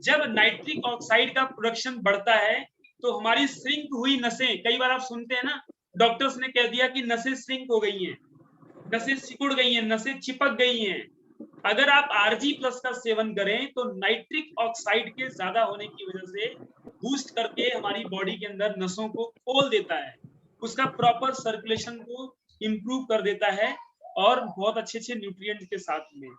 जब नाइट्रिक ऑक्साइड का प्रोडक्शन बढ़ता है तो हमारी श्रिंक हुई नसें, कई बार आप सुनते हैं ना डॉक्टर्स ने कह दिया कि नसें श्रिंक हो गई हैं, नसें सिकुड़ गई हैं, नसें चिपक गई हैं। अगर आप RG+ का सेवन करें तो नाइट्रिक ऑक्साइड के ज्यादा होने की वजह से बूस्ट करके हमारी बॉडी के अंदर नसों को खोल देता है, उसका प्रॉपर सर्कुलेशन को इंप्रूव कर देता है और बहुत अच्छे न्यूट्रिएंट के साथ में।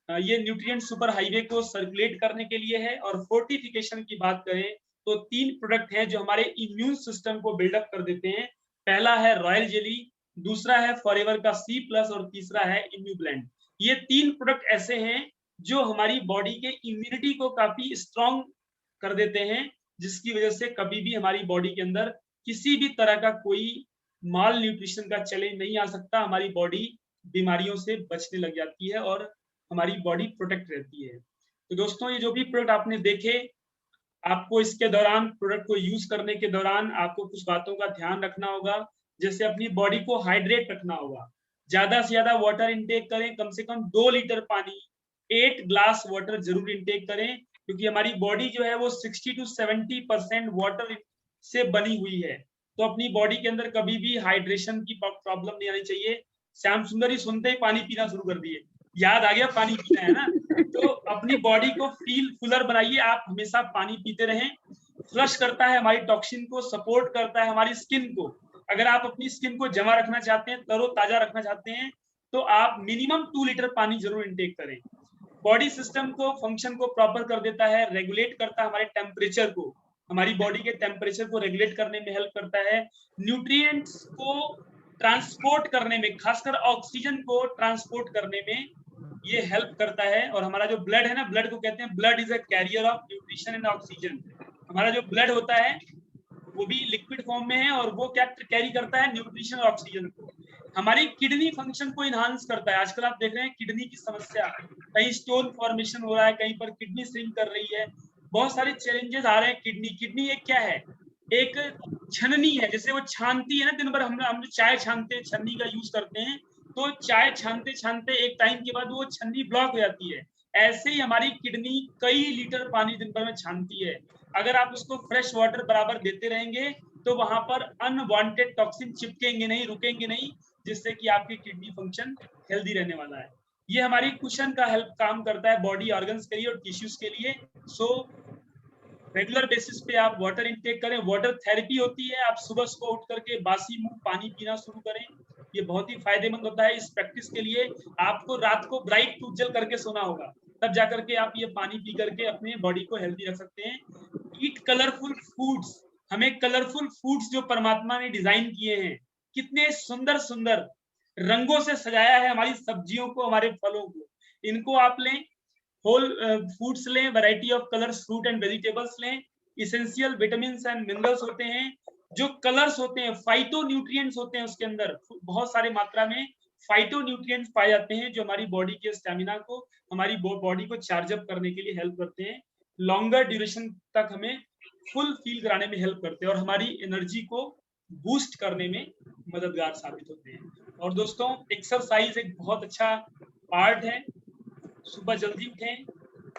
ये न्यूट्रिएंट सुपर हाईवे को सर्कुलेट करने के लिए है। और फोर्टिफिकेशन की बात करें तो 3 प्रोडक्ट हैं जो हमारे इम्यून सिस्टम को बिल्डअप कर देते हैं। पहला है रॉयल जेली, दूसरा है फॉरएवर का C+ और तीसरा है इम्यूब्लेंड। ये 3 प्रोडक्ट ऐसे हैं जो हमारी बॉडी के इम्यूनिटी को काफी स्ट्रॉन्ग कर देते हैं, जिसकी वजह से कभी भी हमारी बॉडी के अंदर किसी भी तरह का कोई माल न्यूट्रिशन का चैलेंज नहीं आ सकता। हमारी बॉडी बीमारियों से बचने लग जाती है और हमारी बॉडी प्रोटेक्ट रहती है। तो दोस्तों, ये जो भी प्रोडक्ट आपने देखे, आपको इसके दौरान प्रोडक्ट को यूज करने के दौरान आपको कुछ बातों का ध्यान रखना होगा। जैसे अपनी बॉडी को हाइड्रेट रखना होगा, ज्यादा से ज्यादा वाटर इंटेक करें, कम से कम 2 लीटर पानी, 8 ग्लास वाटर जरूर इंटेक करें, क्योंकि हमारी बॉडी जो है वो 60 to 70% वाटर से बनी हुई है। तो अपनी बॉडी के अंदर कभी भी हाइड्रेशन की प्रॉब्लम नहीं आनी चाहिए। श्याम सुंदर ही सुनते ही पानी पीना शुरू कर दिए, याद आ गया पानी पीना है ना। तो अपनी बॉडी को फील फुलर बनाइए, आप हमेशा पानी पीते रहें। फ्लश करता है हमारी टॉक्सिन को, सपोर्ट करता है हमारी स्किन को। अगर आप अपनी स्किन को जमा रखना चाहते हैं, तरोताजा रखना चाहते हैं, तो आप मिनिमम 2 लीटर पानी जरूर इंटेक करें। बॉडी सिस्टम को फंक्शन को प्रॉपर कर देता है, रेगुलेट करता है हमारे टेम्परेचर को, हमारी बॉडी के टेम्परेचर को रेगुलेट करने में हेल्प करता है। न्यूट्रिएंट्स को ट्रांसपोर्ट करने में, खासकर ऑक्सीजन को ट्रांसपोर्ट करने में ये हेल्प करता है। और हमारा जो ब्लड है ना, ब्लड को कहते हैं blood is a carrier of nutrition and oxygen. हमारा जो ब्लड होता है वो भी लिक्विड फॉर्म में है और वो क्या कैरी करता है, न्यूट्रिशन और ऑक्सीजन को। हमारी किडनी फंक्शन को इनहांस करता है। आजकल आप देख रहे हैं किडनी की समस्या, कहीं स्टोन फॉर्मेशन हो रहा है, कहीं पर किडनी श्रिंक कर रही है, बहुत सारे चैलेंजेस आ रहे हैं। किडनी एक क्या है, एक छननी है, जैसे वो छानती है ना, दिन भर हम जो चाय छानते हैं छन्नी का यूज करते हैं, तो चाय छानते छानते एक टाइम के बाद वो छन्नी ब्लॉक हो जाती है। ऐसे ही हमारी किडनी कई लीटर पानी दिन भर में छानती है। अगर आप उसको फ्रेश वाटर बराबर देते रहेंगे तो वहां पर अनवांटेड टॉक्सिन चिपकेंगे नहीं, रुकेंगे नहीं, जिससे कि आपकी किडनी फंक्शन हेल्दी रहने वाला है। ये हमारी कुशन का हेल्प काम करता है बॉडी ऑर्गन्स के लिए और टिश्यूज के लिए। रेगुलर बेसिस पे आप वाटर इंटेक करें। वाटर थेरेपी होती है, आप सुबह सुबह उठ करके बासी मुंह पानी पीना शुरू करें, ये बहुत ही फायदेमंद होता है। इस प्रैक्टिस के लिए आपको रात को ब्राइट उज्जवल करके सोना होगा, तब जाकर के आप ये पानी पी करके अपने बॉडी को हेल्दी रख सकते हैं। ईट कलरफुल फूड्स, हमें कलरफुल फूड्स जो परमात्मा ने डिजाइन किए हैं, कितने सुंदर सुंदर रंगों से सजाया है हमारी सब्जियों को, हमारे फलों को। इनको आप लें, होल फूड्स लें, variety of colours, fruit and vegetables लें। इसेंशियल विटामिन एंड मिनरल्स होते हैं, जो कलर्स होते हैं, फाइटो न्यूट्रिएंट्स होते हैं उसके अंदर, बहुत सारी मात्रा में फाइटो न्यूट्रिएंट्स पाए जाते हैं जो हमारी बॉडी के स्टेमिना को, हमारी बॉडी को चार्ज अप करने के लिए हेल्प करते हैं, लॉन्गर ड्यूरेशन तक हमें फुल फील कराने में हेल्प करते हैं और हमारी एनर्जी को बूस्ट करने में मददगार साबित होते हैं। और दोस्तों, एक्सरसाइज एक बहुत अच्छा पार्ट है। सुबह जल्दी उठें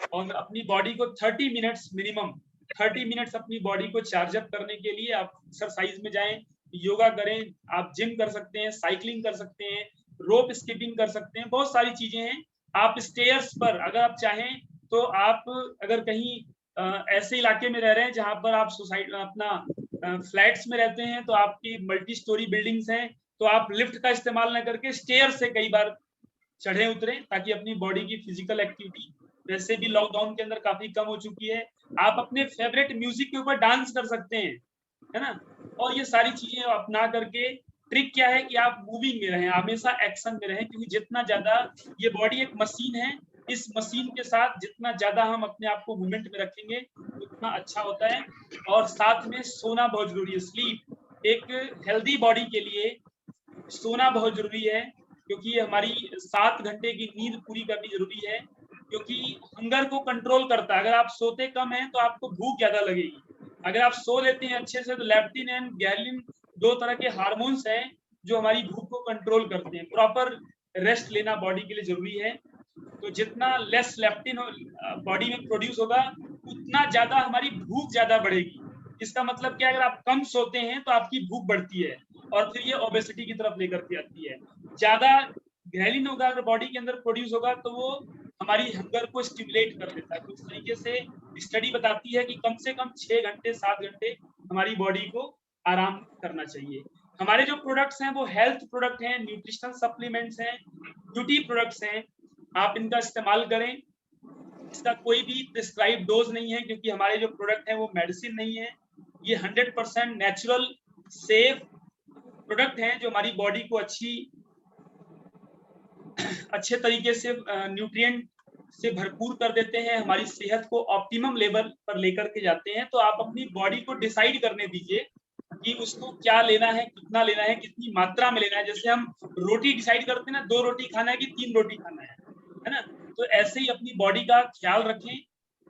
और अपनी बॉडी को 30 मिनट्स मिनिमम 30 मिनट्स अपनी बॉडी को चार्ज अप करने के लिए आप एक्सरसाइज में जाएं, योगा करें, आप जिम कर सकते हैं, साइकिलिंग कर सकते हैं, रोप स्किपिंग कर सकते हैं, बहुत सारी चीजें हैं। आप स्टेयर्स पर अगर आप चाहें तो आप अगर कहीं ऐसे इलाके में रह रहे हैं जहां पर आप सोसाइटी अपना फ्लैट्स में रहते हैं तो आपकी मल्टी स्टोरी बिल्डिंग्स हैं, तो आप लिफ्ट का इस्तेमाल न करके स्टेयर से कई बार चढ़े उतरे ताकि अपनी बॉडी की फिजिकल एक्टिविटी वैसे भी लॉकडाउन के अंदर काफी कम हो चुकी है। आप अपने फेवरेट म्यूजिक के ऊपर डांस कर सकते हैं, है ना। और ये सारी चीजें अपना करके ट्रिक क्या है कि आप मूविंग में रहें, हमेशा एक्शन में रहें, क्योंकि जितना ज्यादा ये बॉडी एक मशीन है, इस मशीन के साथ जितना ज्यादा हम अपने आप को मूवमेंट में रखेंगे उतना अच्छा होता है। और साथ में सोना बहुत जरूरी है, स्लीप। एक हेल्दी बॉडी के लिए सोना बहुत जरूरी है, क्योंकि हमारी 7 घंटे की नींद पूरी करनी जरूरी है, क्योंकि हंगर को कंट्रोल करता है। अगर आप सोते कम हैं तो आपको भूख ज्यादा लगेगी, अगर आप सो लेते हैं अच्छे से तो लेप्टिन एंड ग्रेलिन 2 तरह के हार्मोन्स हैं जो हमारी भूख को कंट्रोल करते हैं। प्रॉपर रेस्ट लेना बॉडी के लिए जरूरी है। तो जितना लेस लेप्टिन बॉडी में प्रोड्यूस होगा उतना ज्यादा हमारी भूख ज्यादा बढ़ेगी। इसका मतलब क्या है, अगर आप कम सोते हैं तो आपकी भूख बढ़ती है और फिर ये ओबेसिटी की तरफ लेकर के आती है। ज्यादा ग्रेलिन होगा अगर बॉडी के अंदर प्रोड्यूस होगा तो वो हमारी हंगर को स्टिमुलेट कर देता है। तो इस तरीके से स्टडी बताती है कि कम से कम 6 घंटे 7 घंटे हमारी बॉडी को आराम करना चाहिए। हमारे जो प्रोडक्ट्स हैं वो हेल्थ प्रोडक्ट हैं, न्यूट्रिशनल सप्लीमेंट्स हैं, ब्यूटी प्रोडक्ट्स हैं, आप इनका इस्तेमाल करें। इसका कोई भी प्रिस्क्राइब डोज नहीं है, क्योंकि हमारे जो प्रोडक्ट हैं वो मेडिसिन नहीं है। ये 100% नेचुरल सेफ प्रोडक्ट हैं जो हमारी बॉडी को अच्छे तरीके से न्यूट्रिएंट से भरपूर कर देते हैं, हमारी सेहत को ऑप्टिमम लेवल पर लेकर के जाते हैं। तो आप अपनी बॉडी को डिसाइड करने दीजिए कि उसको क्या लेना है, कितना लेना है, कितनी मात्रा में लेना है। जैसे हम रोटी डिसाइड करते हैं ना, 2 रोटी खाना है कि 3 रोटी खाना है ना। तो ऐसे ही अपनी बॉडी का ख्याल रखें।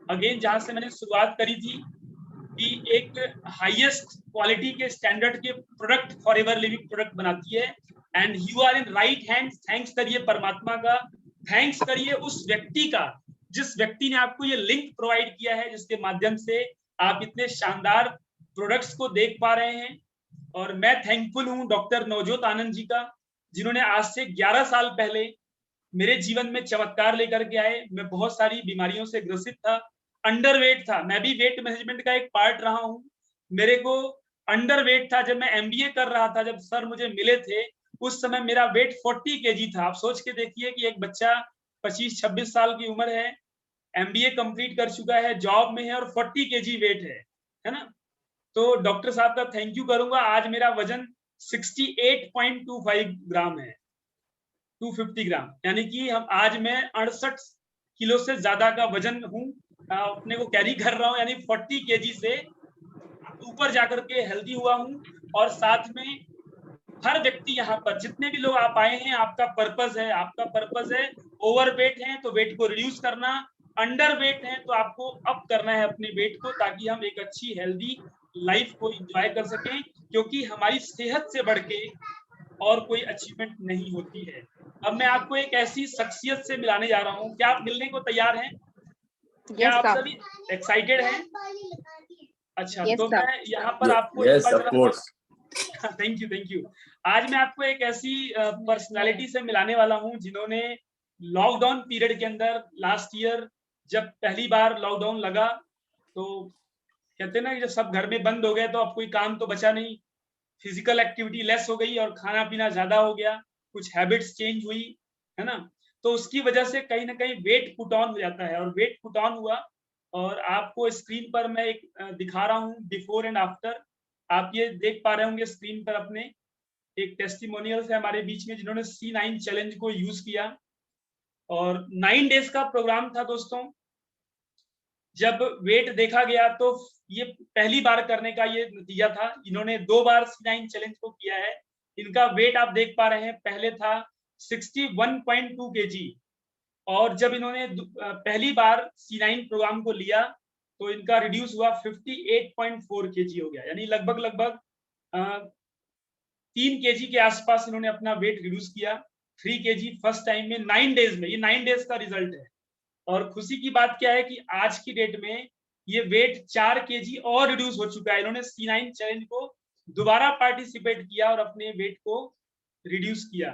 अगेन जहां से मैंने शुरुआत करी थी कि एक हाईएस्ट क्वालिटी के स्टैंडर्ड के प्रोडक्ट फॉरएवर लिविंग प्रोडक्ट बनाती है, and you are in right hand. Thanks करिए परमात्मा का, थैंक्स करिए उस व्यक्ति का जिस व्यक्ति ने आपको ये लिंक प्रोवाइड किया है, जिसके माध्यम से आप इतने शानदार प्रोडक्ट्स को देख पा रहे हैं। और मैं थैंकफुल हूँ डॉक्टर नवजोत आनंद जी का, जिन्होंने आज से 11 साल पहले मेरे जीवन में चमत्कार लेकर के आए। मैं बहुत सारी बीमारियों से ग्रसित था, अंडरवेट था, मैं भी वेट मैनेजमेंट का एक पार्ट रहा हूँ। मेरे को अंडरवेट था जब मैं एमबीए कर रहा था, जब सर मुझे मिले थे उस समय मेरा वेट 40 केजी था। आप सोच के देखिए कि एक बच्चा 25-26 साल की उम्र है, एमबीए कंप्लीट कर चुका है, जॉब में है और 40 केजी वेट है ना। तो डॉक्टर साहब का थैंक यू करूंगा। आज मेरा वजन 68.25 ग्राम है, 250 ग्राम, यानी कि आज मैं 68 किलो से ज्यादा का वजन हूँ, अपने को कैरी कर रहा हूँ, यानी 40 केजी से ऊपर जाकर के हेल्दी हुआ हूँ। और साथ में हर व्यक्ति यहाँ पर जितने भी लोग आप आए हैं, आपका पर्पस है ओवरवेट है तो वेट को रिड्यूस करना, अंडरवेट है तो आपको अप करना है अपने वेट को, ताकि हम एक अच्छी हेल्दी लाइफ को एंजॉय कर सकें, क्योंकि हमारी सेहत से बढ़ के और कोई अचीवमेंट नहीं होती है। अब मैं आपको एक ऐसी शख्सियत से मिलाने जा रहा हूँ, क्या आप मिलने को तैयार हैं? क्या आप सभी एक्साइटेड हैं? अच्छा, तो मैं यहाँ पर आपको थैंक यू। आज मैं आपको एक ऐसी पर्सनालिटी से मिलाने वाला हूँ जिन्होंने लॉकडाउन पीरियड के अंदर लास्ट ईयर जब पहली बार लॉकडाउन लगा तो कहते हैं ना कि जब सब घर में बंद हो गए तो अब कोई काम तो बचा नहीं, फिजिकल एक्टिविटी लेस हो गई और खाना पीना ज्यादा हो गया, कुछ हैबिट्स चेंज हुई, है ना। तो उसकी वजह से कहीं ना कहीं वेट पुट ऑन हो जाता है, और वेट पुट ऑन हुआ। और आपको स्क्रीन पर मैं एक दिखा रहा हूँ बिफोर एंड आफ्टर, आप ये देख पा रहे होंगे स्क्रीन पर अपने एक टेस्टिमोनियल है हमारे बीच में जिन्होंने C9 चैलेंज को यूज किया, और 9 डेज का प्रोग्राम था दोस्तों। जब वेट देखा गया तो ये पहली बार करने का ये नतीजा था। इन्होंने 2 बार C9 चैलेंज को किया है। इनका वेट आप देख पा रहे हैं, पहले था 61.2 kg, और जब इन्होंने पहली बार C9 प्रोग्राम को लिया तो इनका रिड्यूस हुआ 58.4 kg हो गया, यानी लगभग 3 kg के आसपास इन्होंने अपना वेट रिड्यूस किया। 3 kg फर्स्ट टाइम में 9 डेज में। ये 9 डेज का रिजल्ट है। और खुशी की बात क्या है कि आज की डेट में ये वेट 4 kg और रिड्यूस हो चुका है। इन्होंने C9 चैलेंज को दोबारा पार्टिसिपेट किया और अपने वेट को रिड्यूस किया।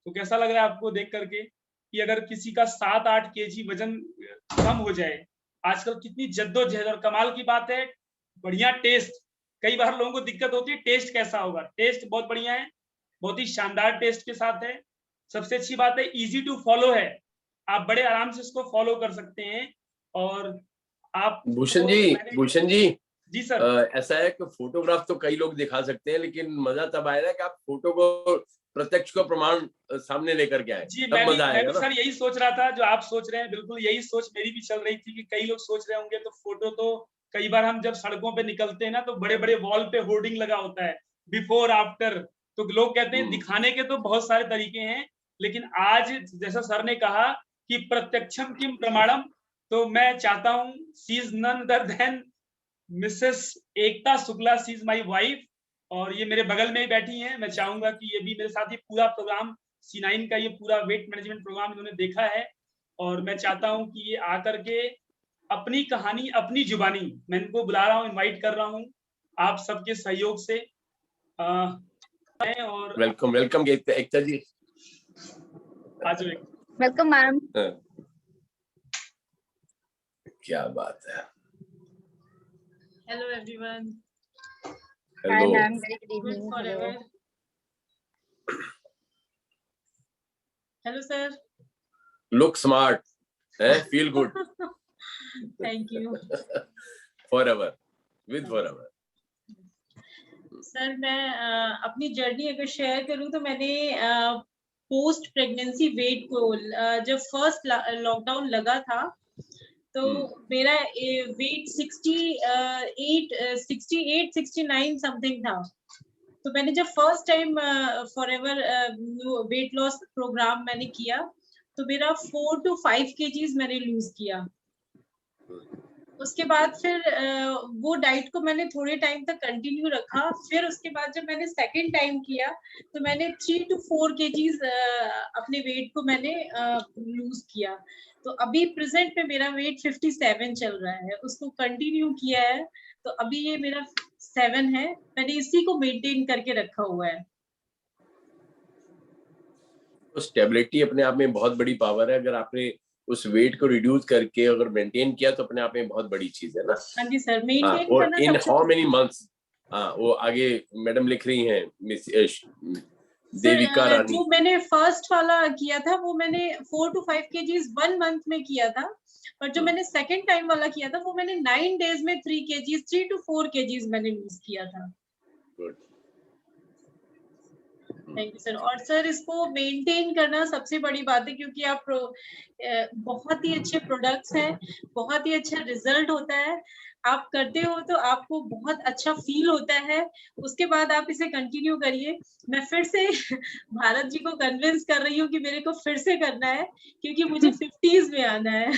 तो कैसा लग रहा है आपको देख करके कि अगर किसी का 7-8 kg वजन कम हो जाए, आजकल कितनी जद्दोजहद। और कमाल की बात है, बढ़िया टेस्ट। कई बार लोगों को दिक्कत होती है टेस्ट कैसा होगा। टेस्ट बहुत बढ़िया है, बहुत ही शानदार टेस्ट के साथ है। सबसे अच्छी बात है इजी टू फॉलो है, आप बड़े आराम से इसको फॉलो कर सकते हैं। और आप भूषण जी जी सर, ऐसा है कि फोटोग्राफ तो कई लोग दिखा सकते हैं, लेकिन मजा तब आएगा कि आप फोटो को प्रत्यक्ष को प्रमाण सामने लेकर के आए। जी तब मजा आएगा ना? सर यही सोच रहा था जो आप सोच रहे हैं, बिल्कुल यही सोच मेरी भी चल रही थी कि कई लोग सोच रहे होंगे तो फोटो तो कई बार हम जब सड़कों पे निकलते हैं ना तो बड़े बड़े वॉल पे होर्डिंग लगा होता है बिफोर आफ्टर, तो लोग कहते हैं दिखाने के तो बहुत सारे तरीके हैं, लेकिन आज जैसा सर ने कहा कि प्रत्यक्षम किम प्रमाणम, तो मैं चाहता हूं she is none other than missus Ekta Shukla, she is my wife, और ये मेरे बगल में ही बैठी हैं। मैं चाहूंगा कि ये भी मेरे साथ ही पूरा प्रोग्राम C9 का ये पूरा वेट मैनेजमेंट प्रोग्राम इन्होंने देखा है, और मैं चाहता हूं कि ये आकर के अपनी कहानी अपनी जुबानी, मैं इनको बुला रहा हूं, इनवाइट कर रहा हूं आप सबके सहयोग से। और वेलकम एकता जी। आज वेलकम मैम। क्या बात है। Hello everyone. Hi ma'am, very good evening. Hello sir. Look smart, feel good. Thank you. Forever, with forever. Sir मैं अपनी जर्नी अगर शेयर करूं तो मैंने पोस्ट प्रेगनेंसी वेट को जब फर्स्ट लॉकडाउन लगा था तो मेरा वेट 68-69 समथिंग था। तो मैंने जब first time forever weight loss program मैंने किया तो मेरा 4 to 5 kgs मैंने लूज किया। उसके बाद फिर वो डाइट को मैंने थोड़े टाइम तक कंटिन्यू रखा। फिर उसके बाद जब मैंने सेकंड टाइम किया तो मैंने 3 to 4 kgs अपने वेट को मैंने लूज किया। तो अभी प्रेजेंट में मेरा वेट 57 चल रहा है, उसको कंटिन्यू किया है तो अभी ये मेरा 7 है। मैंने इसी को मेंटेन करके रखा हुआ है। तो स्टेबिलिटी अपने आप में बहुत बड़ी पावर है। अगर आपने उस वेट को रिड्यूस करके अगर मेंटेन किया तो अपने आप में बहुत बड़ी चीज है ना। हाँ जी सर, मेंटेन और करना इन हाउ मेनी मंथ्स। वो आगे मैडम लिख रही हैं, मिस देविका रानी। जो मैंने फर्स्ट वाला किया था वो मैंने 4 to 5 kgs 1 मंथ में किया था, और जो मैंने सेकंड टाइम वाला किया था वो मैंने 9 डेज में 3 kgs 3 to 4 kgs मैंने लूज किया था। Good, thank you sir. और सर इसको मेंटेन करना सबसे बड़ी बात है, क्योंकि आप बहुत ही अच्छे प्रोडक्ट्स हैं, बहुत ही अच्छा रिजल्ट होता है। आप करते हो तो आपको बहुत अच्छा फील होता है, उसके बाद आप इसे कंटिन्यू करिए। मैं फिर से भारत जी को कन्विंस कर रही हूँ कि मेरे को फिर से करना है, क्योंकि मुझे 50s में आना है।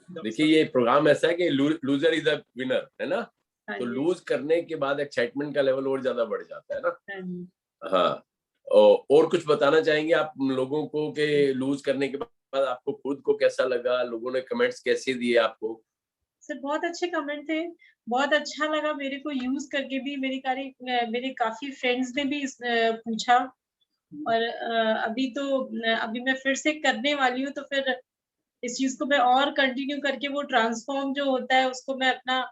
देखिए ये प्रोग्राम ऐसा है कि लूजर इज अ विनर, है ना। तो लूज करने के बाद एक्साइटमेंट का लेवल और ज्यादा बढ़ जाता है ना। हाँ, और कुछ बताना चाहेंगे आप लोगों को कि लूज करने के बाद आपको खुद को कैसा लगा, लोगों ने कमेंट्स कैसे दिए आपको? सर बहुत अच्छे कमेंट थे, बहुत अच्छा लगा मेरे को यूज करके भी। मेरे काफी फ्रेंड्स ने भी पूछा, और अभी मैं फिर से करने वाली हूँ, तो फिर इस चीज को मैं और कंटिन्यू करके वो ट्रांसफॉर्म जो होता है उसको मैं अपना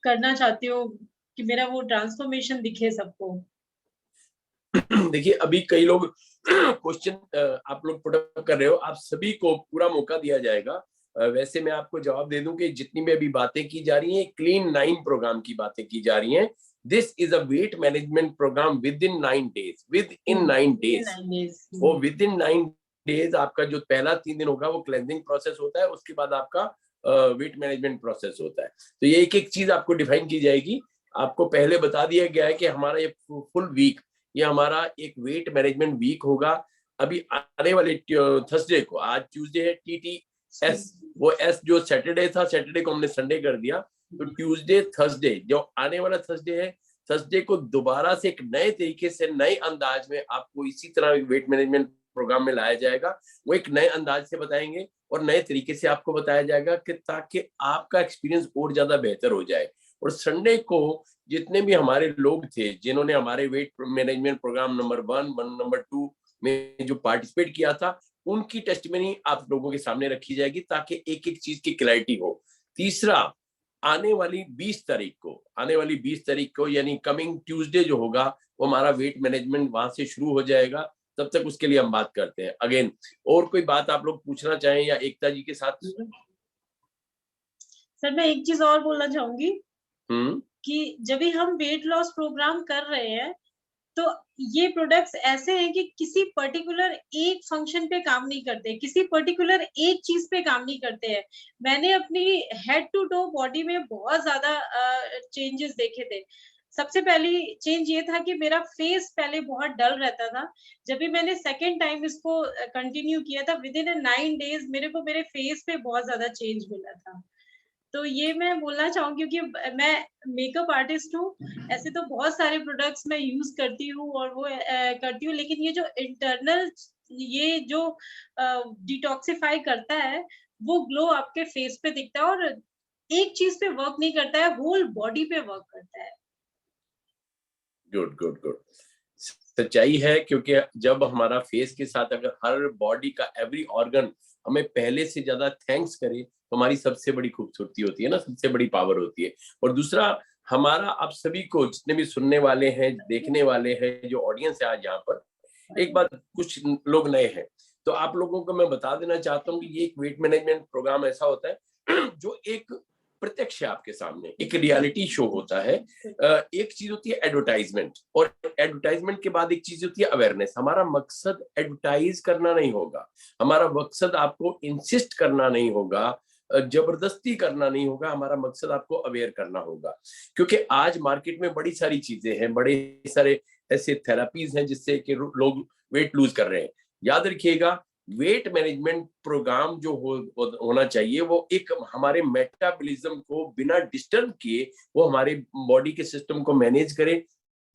करना चाहती हूँ कि मेरा वो ट्रांसफॉर्मेशन दिखे सबको। देखिए अभी कई लोग क्वेश्चन आप लोग पुट अप कर रहे हो, आप सभी को पूरा मौका दिया जाएगा वैसे मैं आपको जवाब दे दूं कि जितनी भी अभी बातें की जा रही हैं क्लीन 9 प्रोग्राम की बातें की जा रही हैं। This is a weight management program within 9 days, within 9 days। वो विद इन 9 days आपका जो पहला 3 दिन होगा वो क्लेंजिंग प्रोसेस होता है, उसके बाद आपका वेट मैनेजमेंट प्रोसेस होता है। तो ये एक एक चीज आपको डिफाइन की जाएगी। आपको पहले बता दिया गया है कि हमारा ये फुल वीक, ये हमारा एक वेट मैनेजमेंट वीक होगा। अभी आने वाले थर्सडे को, आज ट्यूसडे है, TTS, वो एस जो सैटरडे था, सैटरडे को हमने संडे कर दिया, तो ट्यूसडे थर्सडे जो आने वाला थर्सडे है, थर्सडे को दोबारा से एक नए तरीके से नए अंदाज में आपको इसी तरह वेट मैनेजमेंट प्रोग्राम में लाया जाएगा। वो एक नए अंदाज से बताएंगे और नए तरीके से आपको बताया जाएगा कि ताकि आपका एक्सपीरियंस और ज्यादा बेहतर हो जाए। और संडे को जितने भी हमारे लोग थे जिन्होंने हमारे weight management program number 1, number 2 में जो पार्टिसिपेट किया था, उनकी टेस्टिमनी आप लोगों के सामने रखी जाएगी ताकि एक एक चीज की क्लैरिटी हो। तीसरा, आने वाली 20 तारीख को यानी कमिंग ट्यूसडे जो होगा, वो हमारा वेट मैनेजमेंट वहां से शुरू हो जाएगा। तब तक उसके लिए हम बात करते हैं। अगेन, और कोई बात आप लोग पूछना चाहें या एकता जी के साथ? सर मैं एक चीज और बोलना चाहूंगी कि जब भी हम वेट लॉस प्रोग्राम कर रहे हैं तो ये प्रोडक्ट्स ऐसे हैं कि किसी पर्टिकुलर एक फंक्शन पे काम नहीं करते, किसी पर्टिकुलर एक चीज पे काम नहीं करते हैं। मैंने अपनी हेड टू टो बॉडी में बहुत ज्यादा चेंजेस देखे थे। सबसे पहली चेंज ये था कि मेरा फेस पहले बहुत डल रहता था। जब भी मैंने सेकेंड टाइम इसको कंटिन्यू किया था, विद इन 9 days मेरे को मेरे फेस पे बहुत ज्यादा चेंज मिला था। तो ये मैं बोलना चाहूंगी क्योंकि मैं मेकअप आर्टिस्ट हूँ, ऐसे तो बहुत सारे प्रोडक्ट्स मैं यूज करती हूँ और वो करती हूँ, लेकिन ये जो इंटरनल ये जो डिटॉक्सिफाई करता है वो ग्लो आपके फेस पे दिखता है और एक चीज पे वर्क नहीं करता है, होल बॉडी पे वर्क करता है। गुड गुड गुड, सच्चाई है। क्योंकि जब हमारा फेस के साथ अगर हर बॉडी का एवरी ऑर्गन हमें पहले से ज्यादा थैंक्स करे तो हमारी सबसे बड़ी खूबसूरती होती है ना, सबसे बड़ी पावर होती है। और दूसरा, हमारा आप सभी को जितने भी सुनने वाले हैं, देखने वाले हैं, जो ऑडियंस है आज यहाँ पर, एक बात, कुछ लोग नए हैं तो आप लोगों को मैं बता देना चाहता हूँ कि ये एक वेट मैनेजमेंट प्रोग्राम ऐसा होता है जो एक प्रत्यक्ष है आपके सामने, एक रियलिटी शो होता है। एक चीज होती है एडवर्टाइजमेंट, और एडवर्टाइजमेंट के बाद एक चीज होती है अवेयरनेस। हमारा मकसद एडवर्टाइज करना नहीं होगा, हमारा मकसद आपको इंसिस्ट करना नहीं होगा, जबरदस्ती करना नहीं होगा, हमारा मकसद आपको अवेयर करना होगा। क्योंकि आज मार्केट में बड़ी सारी चीजें हैं, बड़े सारे ऐसे थेरापीज हैं जिससे कि लोग वेट लूज कर रहे हैं। याद रखिएगा, वेट मैनेजमेंट प्रोग्राम जो होना चाहिए वो एक हमारे मेटाबॉलिज्म को बिना डिस्टर्ब किए वो हमारे बॉडी के सिस्टम को मैनेज करे।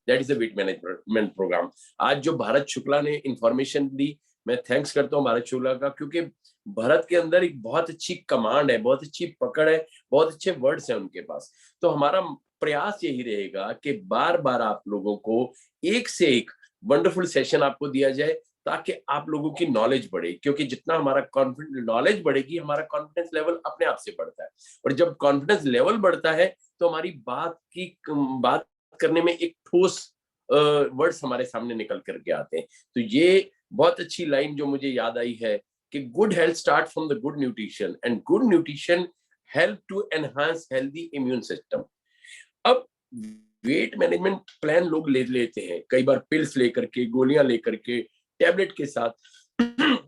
That is the weight management program. आज जो भारत शुक्ला ने इंफॉर्मेशन दी, मैं थैंक्स करता हूँ भारत शुक्ला का, क्योंकि भारत के अंदर एक बहुत अच्छी कमांड है, बहुत अच्छी पकड़ है, बहुत अच्छे वर्ड्स हैं उनके पास। तो हमारा प्रयास यही रहेगा कि बार बार आप लोगों को एक से एक वंडरफुल सेशन आपको दिया जाए ताकि आप लोगों की नॉलेज बढ़े। क्योंकि जितना हमारा कॉन्फिडेंस नॉलेज बढ़ेगी, हमारा कॉन्फिडेंस लेवल अपने आप से बढ़ता है, और जब कॉन्फिडेंस लेवल बढ़ता है तो हमारी बात करने में एक ठोस वर्ड्स हमारे सामने निकल करके आते हैं। तो ये बहुत अच्छी लाइन जो मुझे याद आई है कि good health start from the good nutrition and good nutrition help to enhance healthy immune system. अब वेट मैनेजमेंट प्लान लोग ले लेते हैं, कई बार पिल्स लेकर के, गोलियां लेकर के, टैबलेट के साथ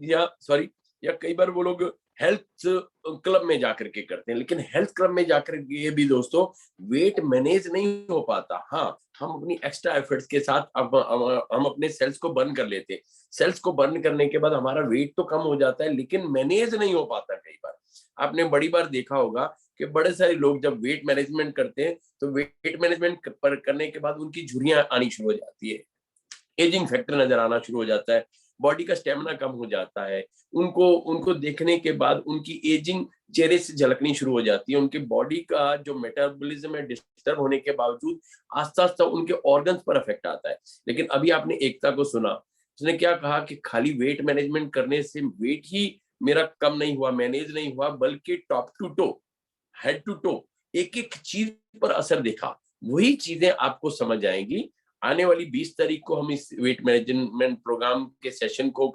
या कई बार वो लोग हेल्थ क्लब में जाकर के करते हैं। लेकिन हेल्थ क्लब में जाकर के भी दोस्तों वेट मैनेज नहीं हो पाता। हाँ, हम अपनी एक्स्ट्रा एफर्ट्स के साथ हम अपने सेल्स को बर्न कर लेते हैं। सेल्स को बर्न करने के बाद हमारा वेट तो कम हो जाता है, लेकिन मैनेज नहीं हो पाता। कई बार आपने बड़ी बार देखा होगा कि बड़े सारे लोग जब वेट मैनेजमेंट करते हैं तो वेट मैनेजमेंट करने के बाद उनकी झुर्रियां आनी शुरू हो जाती है, एजिंग फैक्टर नजर आना शुरू हो जाता है, बॉडी का स्टेमिना कम हो जाता है। उनको देखने के बाद उनकी एजिंग चेहरे से झलकनी शुरू हो जाती है। उनके बॉडी का जो मेटाबॉलिज्म है डिस्टर्ब होने के बावजूद आस्ता आस्ता उनके ऑर्गन्स पर इफेक्ट आता है। लेकिन अभी आपने एकता को सुना, उसने क्या कहा कि खाली वेट मैनेजमेंट करने से वेट ही मेरा कम नहीं हुआ, मैनेज नहीं हुआ, बल्कि top to toe, head to toe, एक एक चीज पर असर देखा। वही चीजें आपको समझ आएंगी। आने वाली 20 तारीख को हम इस वेट मैनेजमेंट प्रोग्राम के सेशन को